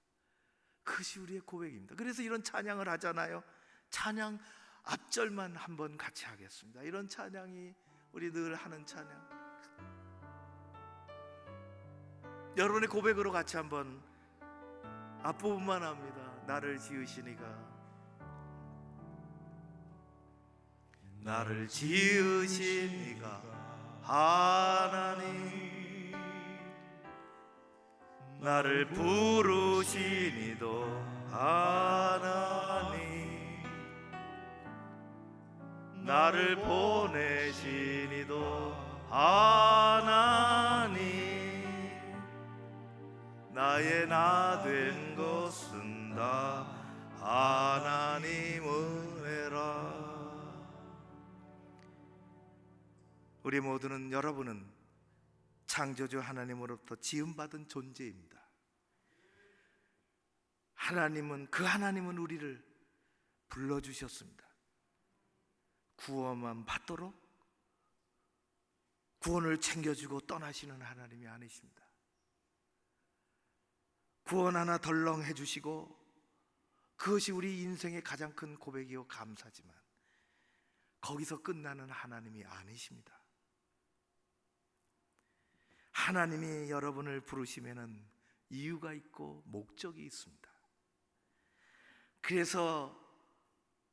그것이 우리의 고백입니다. 그래서 이런 찬양을 하잖아요. 찬양 앞절만 한번 같이 하겠습니다. 이런 찬양이 우리 늘 하는 찬양. 여러분의 고백으로 같이 한번 앞부분만 합니다. 나를 지으시니가, 나를 지으시니가 하나님, 나를 부르시니도 하나님, 나를 보내시니도 하나님, 나의 나 된 것은 다 하나님 은혜라. 우리 모두는, 여러분은 창조주 하나님으로부터 지음받은 존재입니다. 하나님은 우리를 불러주셨습니다. 구원만 받도록 구원을 챙겨주고 떠나시는 하나님이 아니십니다. 구원 하나 덜렁 해주시고, 그것이 우리 인생의 가장 큰 고백이요 감사지만 거기서 끝나는 하나님이 아니십니다. 하나님이 여러분을 부르시면은 이유가 있고 목적이 있습니다. 그래서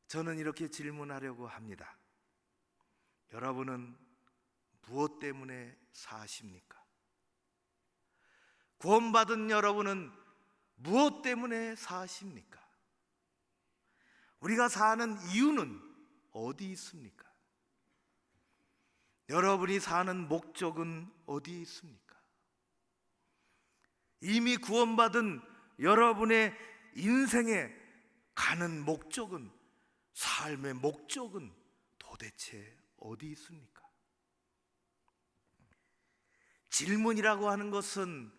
저는 이렇게 질문하려고 합니다. 여러분은 무엇 때문에 사십니까? 구원받은 여러분은 무엇 때문에 사십니까? 우리가 사는 이유는 어디 있습니까? 여러분이 사는 목적은 어디에 있습니까? 이미 구원받은 여러분의 인생에 가는 목적은, 삶의 목적은 도대체 어디 있습니까? 질문이라고 하는 것은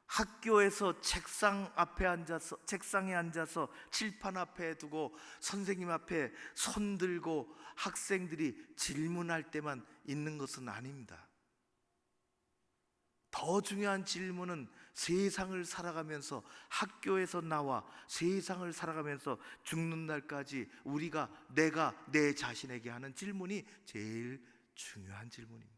학교에서 책상에 앉아서 칠판 앞에 두고 선생님 앞에 손 들고 학생들이 질문할 때만 있는 것은 아닙니다. 더 중요한 질문은 세상을 살아가면서, 학교에서 나와 세상을 살아가면서 죽는 날까지 우리가, 내가 내 자신에게 하는 질문이 제일 중요한 질문입니다.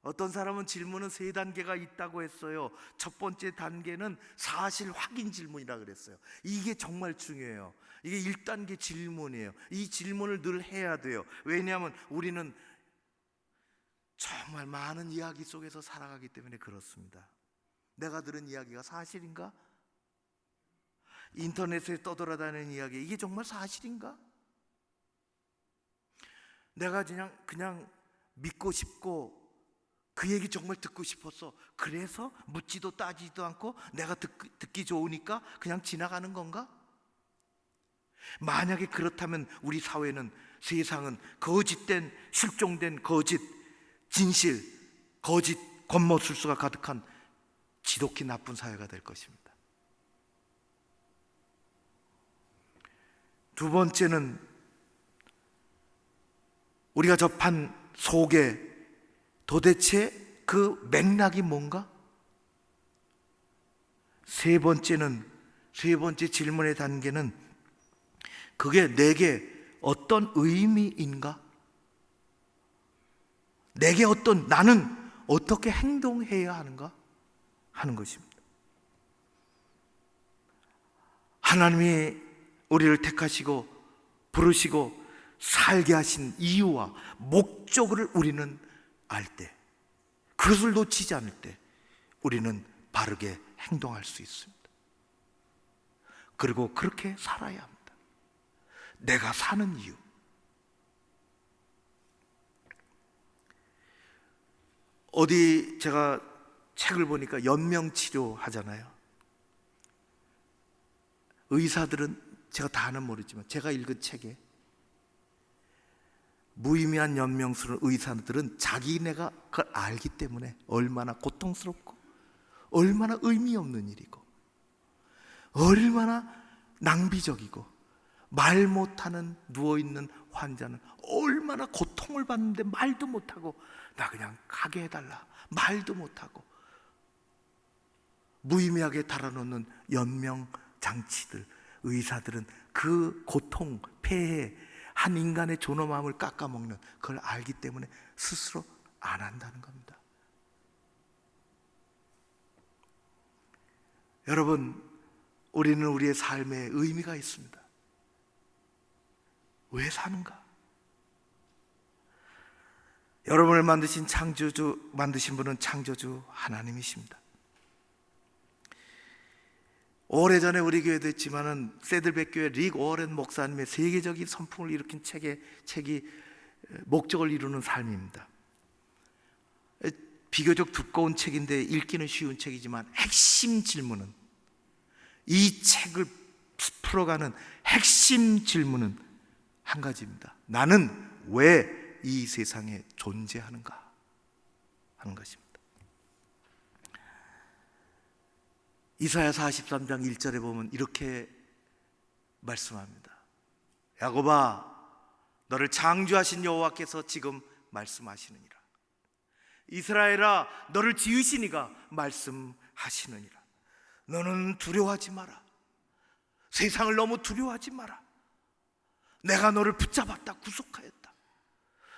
어떤 사람은 질문은 3단계가 있다고 했어요. 첫 번째 단계는 사실 확인 질문이라고 그랬어요. 이게 정말 중요해요. 이게 1단계 질문이에요. 이 질문을 늘 해야 돼요. 왜냐하면 우리는 정말 많은 이야기 속에서 살아가기 때문에 그렇습니다. 내가 들은 이야기가 사실인가? 인터넷에 떠돌아다니는 이야기, 이게 정말 사실인가? 내가 그냥 믿고 싶고 그 얘기 정말 듣고 싶었어. 그래서 묻지도 따지지도 않고 내가 듣기 좋으니까 그냥 지나가는 건가? 만약에 그렇다면 우리 사회는, 세상은 거짓된, 실종된 거짓, 진실, 거짓, 권모술수가 가득한 지독히 나쁜 사회가 될 것입니다. 두 번째는 우리가 접한 소개, 도대체 그 맥락이 뭔가? 세 번째 질문의 단계는 그게 내게 어떤 의미인가? 내게 나는 어떻게 행동해야 하는가? 하는 것입니다. 하나님이 우리를 택하시고 부르시고 살게 하신 이유와 목적을 우리는 알 때, 그것을 놓치지 않을 때 우리는 바르게 행동할 수 있습니다. 그리고 그렇게 살아야 합니다. 내가 사는 이유. 어디 제가 책을 보니까 연명치료 하잖아요. 의사들은, 제가 다는 모르지만 제가 읽은 책에 무의미한 연명술을 의사들은 자기네가 그걸 알기 때문에 얼마나 고통스럽고 얼마나 의미 없는 일이고 얼마나 낭비적이고, 말 못하는 누워있는 환자는 얼마나 고통을 받는데 말도 못하고 나 그냥 가게 해달라 말도 못하고 무의미하게 달아놓는 연명장치들, 의사들은 그 고통, 폐해, 한 인간의 존엄함을 깎아먹는 그걸 알기 때문에 스스로 안 한다는 겁니다. 여러분, 우리는 우리의 삶에 의미가 있습니다. 왜 사는가? 여러분을 만드신 분은 창조주 하나님이십니다. 오래전에 우리 교회도 했지만은 세들백 교회 릭 워렌 목사님의 세계적인 선풍을 일으킨 책이 목적을 이루는 삶입니다. 비교적 두꺼운 책인데 읽기는 쉬운 책이지만 핵심 질문은, 이 책을 풀어가는 핵심 질문은 한 가지입니다. 나는 왜 이 세상에 존재하는가 하는 것입니다. 이사야 43장 1절에 보면 이렇게 말씀합니다. 야곱아, 너를 창조하신 여호와께서 지금 말씀하시느니라. 이스라엘아, 너를 지으신 이가 말씀하시느니라. 너는 두려워하지 마라. 세상을 너무 두려워하지 마라. 내가 너를 붙잡았다, 구속하였다.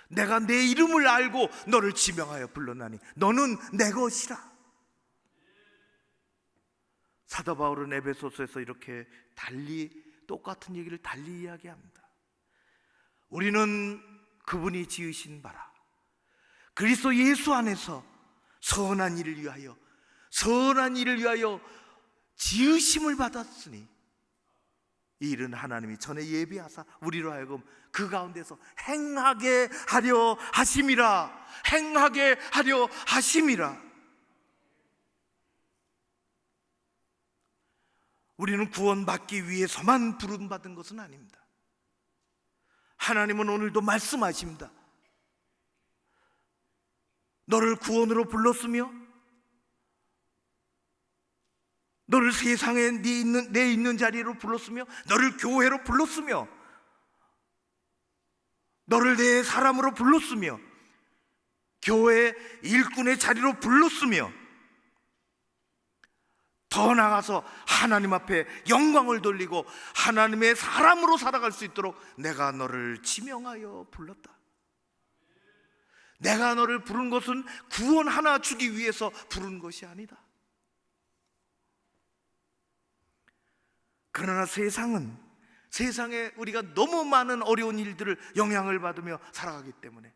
내가 내 이름을 알고 너를 지명하여 불렀나니 너는 내 것이라. 사도 바울은 에베소서에서 이렇게 똑같은 얘기를 달리 이야기합니다. 우리는 그분이 지으신 바라, 그리스도 예수 안에서 선한 일을 위하여 지으심을 받았으니 이 일은 하나님이 전에 예비하사 우리로 하여금 그 가운데서 행하게 하려 하심이라. 행하게 하려 하심이라. 우리는 구원받기 위해서만 부름받은 것은 아닙니다. 하나님은 오늘도 말씀하십니다. 너를 구원으로 불렀으며, 너를 세상에 내 있는 자리로 불렀으며, 너를 교회로 불렀으며, 너를 내 사람으로 불렀으며, 교회 일꾼의 자리로 불렀으며, 더 나아가서 하나님 앞에 영광을 돌리고 하나님의 사람으로 살아갈 수 있도록 내가 너를 지명하여 불렀다. 내가 너를 부른 것은 구원 하나 주기 위해서 부른 것이 아니다. 그러나 세상에 우리가 너무 많은 어려운 일들을 영향을 받으며 살아가기 때문에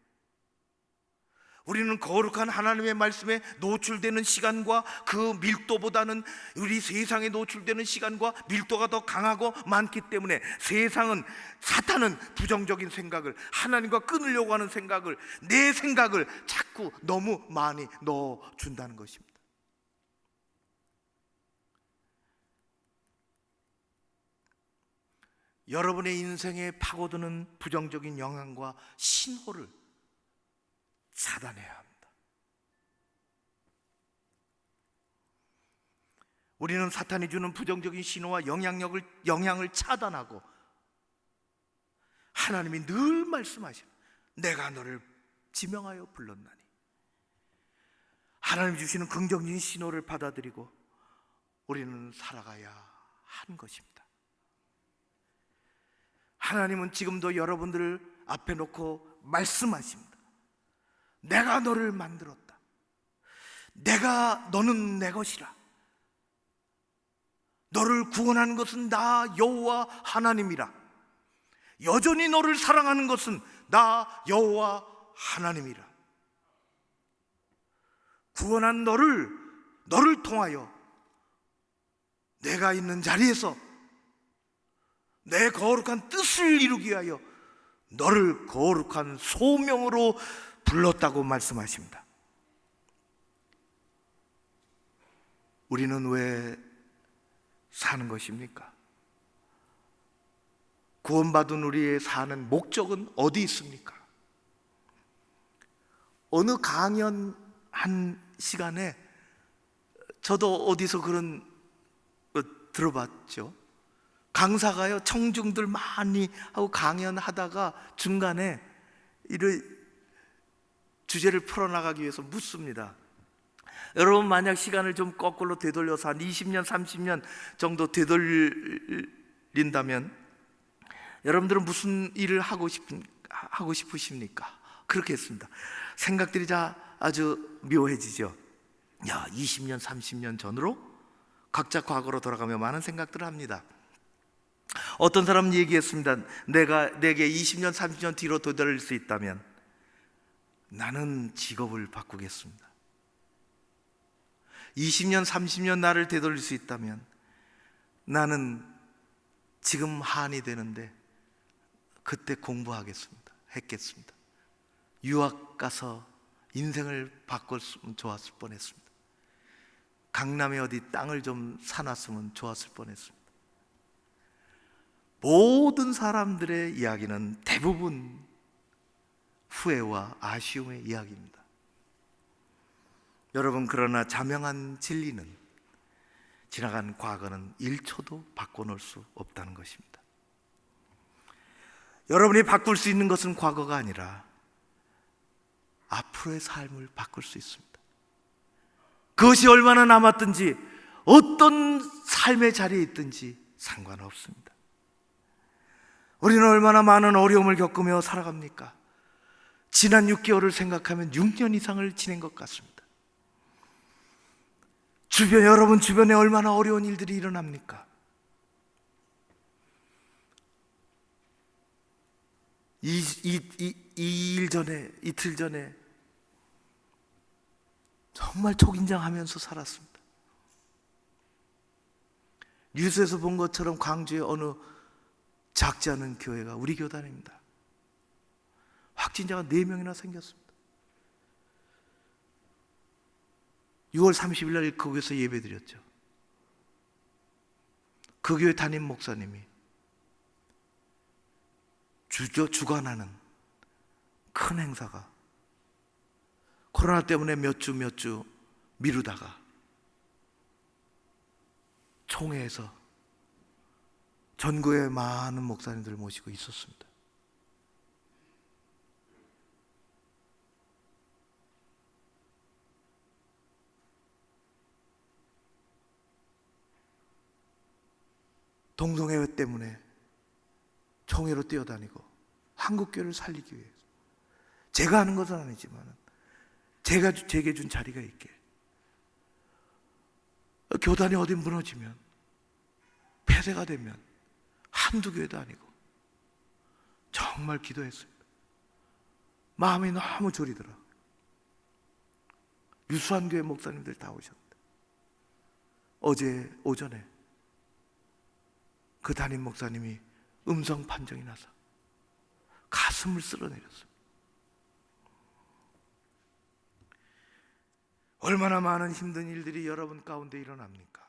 우리는 거룩한 하나님의 말씀에 노출되는 시간과 그 밀도보다는 우리 세상에 노출되는 시간과 밀도가 더 강하고 많기 때문에 사탄은 부정적인 생각을, 하나님과 끊으려고 하는 생각을, 내 생각을 자꾸 자꾸 너무 많이 넣어준다는 것입니다. 여러분의 인생에 파고드는 부정적인 영향과 신호를 차단해야 합니다. 우리는 사탄이 주는 부정적인 신호와 영향을 차단하고, 하나님이 늘 말씀하시는 내가 너를 지명하여 불렀나니, 하나님 주시는 긍정적인 신호를 받아들이고 우리는 살아가야 하는 것입니다. 하나님은 지금도 여러분들을 앞에 놓고 말씀하십니다. 내가 너를 만들었다. 너는 내 것이라. 너를 구원하는 것은 나 여호와 하나님이라. 여전히 너를 사랑하는 것은 나 여호와 하나님이라. 구원한 너를 통하여 내가 있는 자리에서 내 거룩한 뜻을 이루기 위하여 너를 거룩한 소명으로 불렀다고 말씀하십니다. 우리는 왜 사는 것입니까? 구원받은 우리의 사는 목적은 어디 있습니까? 어느 강연 한 시간에 저도 어디서 그런 거 들어봤죠. 강사가요, 청중들 많이 하고 강연하다가 중간에 이런 주제를 풀어나가기 위해서 묻습니다. 여러분, 만약 시간을 좀 거꾸로 되돌려서 한 20년, 30년 정도 되돌린다면 여러분들은 무슨 일을 하고 싶으십니까? 그렇게 했습니다. 생각들이 아주 묘해지죠. 20년, 30년 전으로 각자 과거로 돌아가며 많은 생각들을 합니다. 어떤 사람은 얘기했습니다. 내게 20년, 30년 뒤로 되돌릴 수 있다면 나는 직업을 바꾸겠습니다. 20년, 30년 나를 되돌릴 수 있다면 나는 지금 한이 되는데 그때 했겠습니다. 유학 가서 인생을 바꿨으면 좋았을 뻔했습니다. 강남에 어디 땅을 좀 사놨으면 좋았을 뻔했습니다. 모든 사람들의 이야기는 대부분 후회와 아쉬움의 이야기입니다. 여러분, 그러나 자명한 진리는 지나간 과거는 1초도 바꿔놓을 수 없다는 것입니다. 여러분이 바꿀 수 있는 것은 과거가 아니라 앞으로의 삶을 바꿀 수 있습니다. 그것이 얼마나 남았든지 어떤 삶의 자리에 있든지 상관없습니다. 우리는 얼마나 많은 어려움을 겪으며 살아갑니까? 지난 6개월을 생각하면 6년 이상을 지낸 것 같습니다. 여러분 주변에 얼마나 어려운 일들이 일어납니까? 이틀 전에 정말 촉인장하면서 살았습니다. 뉴스에서 본 것처럼 광주의 어느 작지 않은 교회가 우리 교단입니다. 확진자가 4명이나 생겼습니다. 6월 30일 날 거기서 예배드렸죠. 그 교회 담임 목사님이 주관하는 큰 행사가 코로나 때문에 몇 주 미루다가 총회에서 전국의 많은 목사님들을 모시고 있었습니다. 동성애회 때문에 총회로 뛰어다니고 한국교회를 살리기 위해서, 제가 하는 것은 아니지만 제게 준 자리가 있게, 교단이 어디 무너지면 폐쇄가 되면 한두 교회도 아니고 정말 기도했습니다. 마음이 너무 졸이더라. 유수한 교회 목사님들 다 오셨는데 어제 오전에 그 담임 목사님이 음성 판정이 나서 가슴을 쓸어내렸습니다. 얼마나 많은 힘든 일들이 여러분 가운데 일어납니까?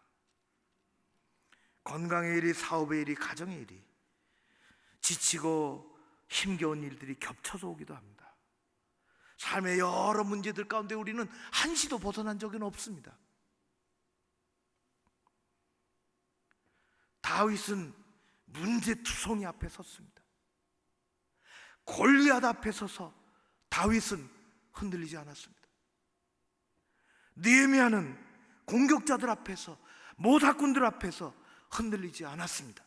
건강의 일이, 사업의 일이, 가정의 일이, 지치고 힘겨운 일들이 겹쳐서 오기도 합니다. 삶의 여러 문제들 가운데 우리는 한시도 벗어난 적은 없습니다. 다윗은 문제투성이 앞에 섰습니다. 골리앗 앞에 서서 다윗은 흔들리지 않았습니다. 느헤미야는 공격자들 앞에서, 모사꾼들 앞에서 흔들리지 않았습니다.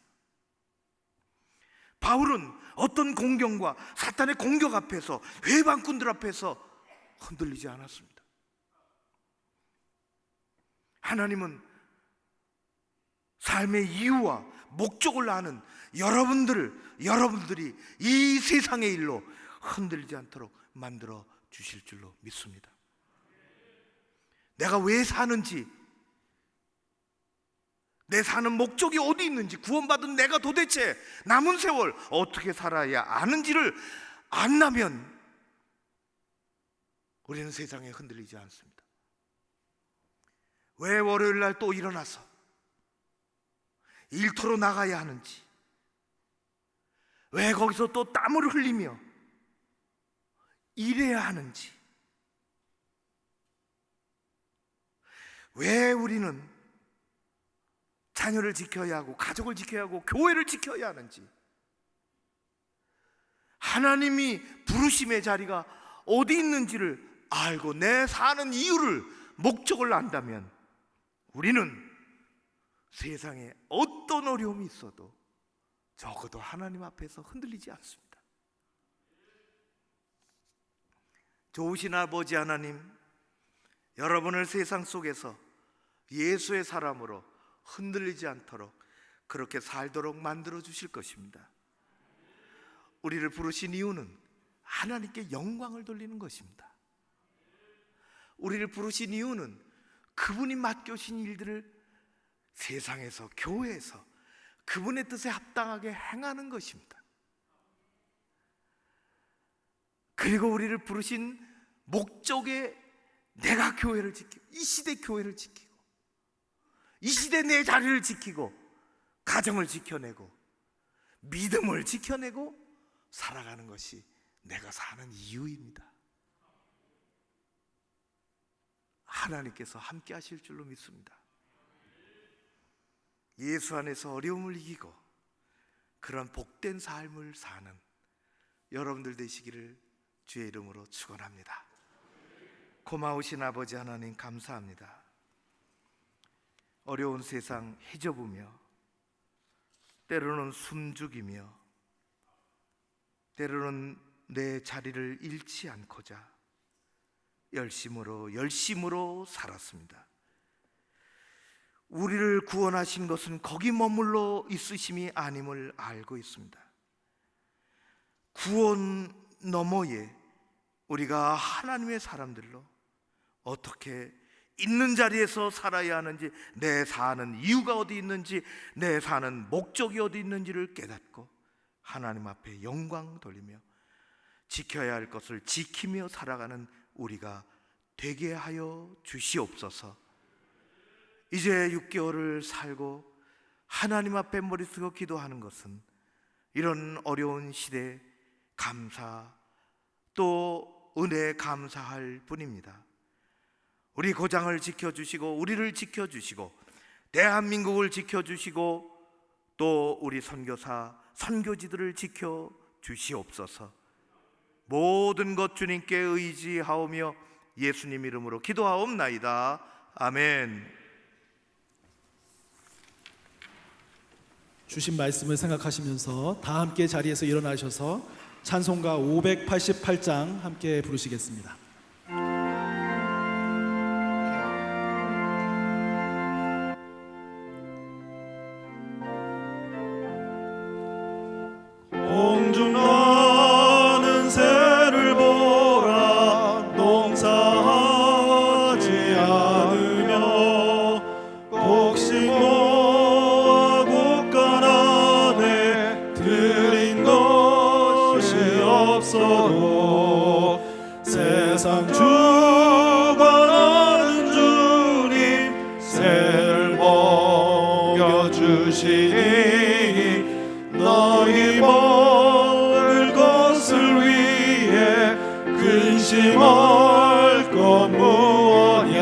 바울은 어떤 공경과 사탄의 공격 앞에서, 회방꾼들 앞에서 흔들리지 않았습니다. 하나님은 삶의 이유와 목적을 아는 여러분들이 이 세상의 일로 흔들리지 않도록 만들어 주실 줄로 믿습니다. 내가 왜 사는지, 내 사는 목적이 어디 있는지, 구원받은 내가 도대체 남은 세월 어떻게 살아야 아는지를 안다면 우리는 세상에 흔들리지 않습니다. 왜 월요일 날 또 일어나서 일터로 나가야 하는지, 왜 거기서 또 땀을 흘리며 일해야 하는지, 왜 우리는 자녀를 지켜야 하고 가족을 지켜야 하고 교회를 지켜야 하는지, 하나님이 부르심의 자리가 어디 있는지를 알고 내 사는 이유를, 목적을 안다면 우리는 세상에 어떤 어려움이 있어도 적어도 하나님 앞에서 흔들리지 않습니다. 좋으신 아버지 하나님, 여러분을 세상 속에서 예수의 사람으로 흔들리지 않도록 그렇게 살도록 만들어 주실 것입니다. 우리를 부르신 이유는 하나님께 영광을 돌리는 것입니다. 우리를 부르신 이유는 그분이 맡겨신 일들을 세상에서, 교회에서 그분의 뜻에 합당하게 행하는 것입니다. 그리고 우리를 부르신 목적에 내가 교회를 지키고, 이 시대 교회를 지키고, 이 시대 내 자리를 지키고, 가정을 지켜내고, 믿음을 지켜내고 살아가는 것이 내가 사는 이유입니다. 하나님께서 함께 하실 줄로 믿습니다. 예수 안에서 어려움을 이기고 그런 복된 삶을 사는 여러분들 되시기를 주의 이름으로 축원합니다. 고마우신 아버지 하나님, 감사합니다. 어려운 세상 헤져보며, 때로는 숨죽이며, 때로는 내 자리를 잃지 않고자 열심으로 살았습니다. 우리를 구원하신 것은 거기 머물러 있으심이 아님을 알고 있습니다. 구원 너머에 우리가 하나님의 사람들로 어떻게 있는 자리에서 살아야 하는지, 내 사는 이유가 어디 있는지, 내 사는 목적이 어디 있는지를 깨닫고 하나님 앞에 영광 돌리며 지켜야 할 것을 지키며 살아가는 우리가 되게 하여 주시옵소서. 이제 6개월을 살고 하나님 앞에 머리 쓰고 기도하는 것은 이런 어려운 시대에 감사, 또 은혜에 감사할 뿐입니다. 우리 고장을 지켜주시고, 우리를 지켜주시고, 대한민국을 지켜주시고, 또 우리 선교사, 선교지들을 지켜주시옵소서. 모든 것 주님께 의지하오며 예수님 이름으로 기도하옵나이다. 아멘. 주신 말씀을 생각하시면서 다 함께 자리에서 일어나셔서 찬송가 588장 함께 부르시겠습니다. 공중 나는 새를 보라, 농사하지 않으며 곡식모아 곡간 안에 들인 것이 없어도 세상 주관하는 것이니 너희 먹을 것을 위해 근심할 것 무엇냐.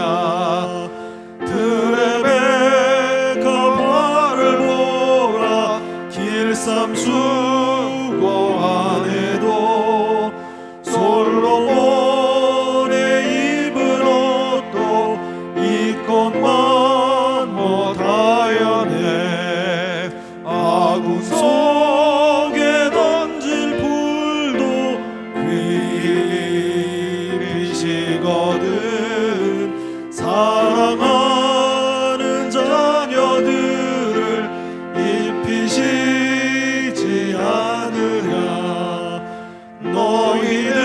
들의 백합 화를 보라. 길쌈 수고 안에도 솔로몬의 입은 옷도 이 것만 못하였네. 아궁 속에 던질 불도 귀히시거든. 사랑하는 자녀들을 입히시지 않으랴. 너희들은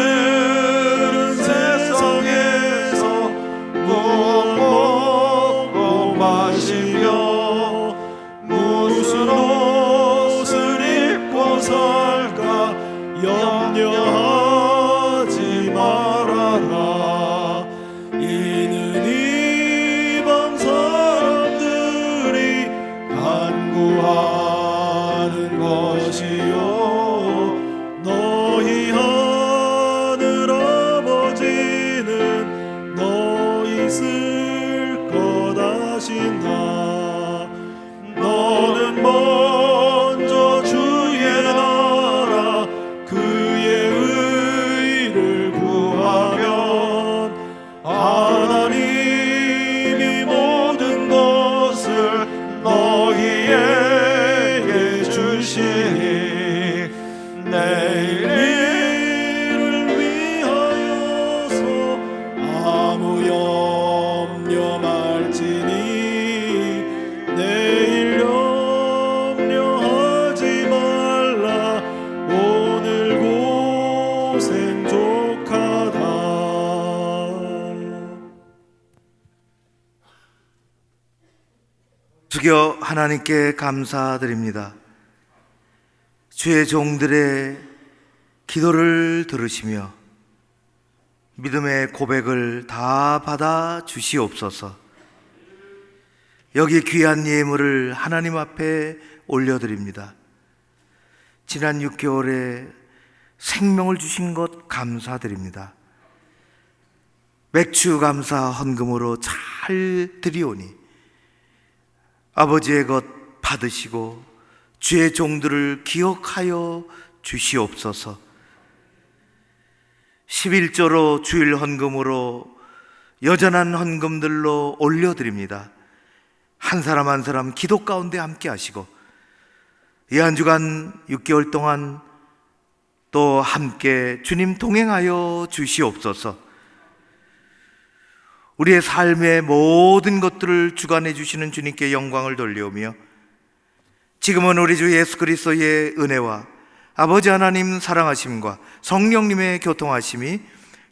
세상에서 무엇 먹고 마시며 무슨 옷을 입고 살까 염려하지 말아라. 이는 이방 사람들이 간구하는 것이요 너희 하늘 아버지는 너희 쓸 것 아신다. 너는 먼저 주의 나라 그의 의를 구하면 하나님이 모든 것을 너희에게 주시니 내일 일을 위하여서 아무 염려 말지니 내일 염려하지 말라. 오늘 고생 족하다. 주여 하나님께 감사드립니다. 주의 종들의 기도를 들으시며 믿음의 고백을 다 받아 주시옵소서. 여기 귀한 예물을 하나님 앞에 올려드립니다. 지난 6개월에 생명을 주신 것 감사드립니다. 맥주 감사 헌금으로 잘 드리오니 아버지의 것 받으시고 주의 종들을 기억하여 주시옵소서. 11조로 주일 헌금으로 여전한 헌금들로 올려드립니다. 한 사람 한 사람 기도 가운데 함께 하시고 이 한 주간 6개월 동안 또 함께 주님 동행하여 주시옵소서. 우리의 삶의 모든 것들을 주관해 주시는 주님께 영광을 돌려오며 지금은 우리 주 예수 그리스도의 은혜와 아버지 하나님 사랑하심과 성령님의 교통하심이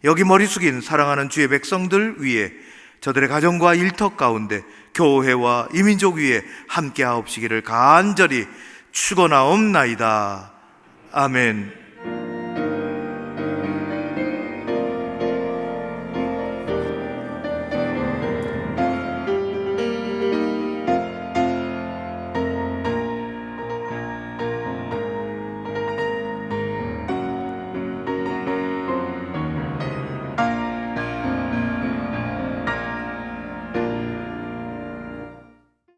여기 머리 숙인 사랑하는 주의 백성들 위에 저들의 가정과 일터 가운데 교회와 이민족 위에 함께 하옵시기를 간절히 축원하옵나이다. 아멘.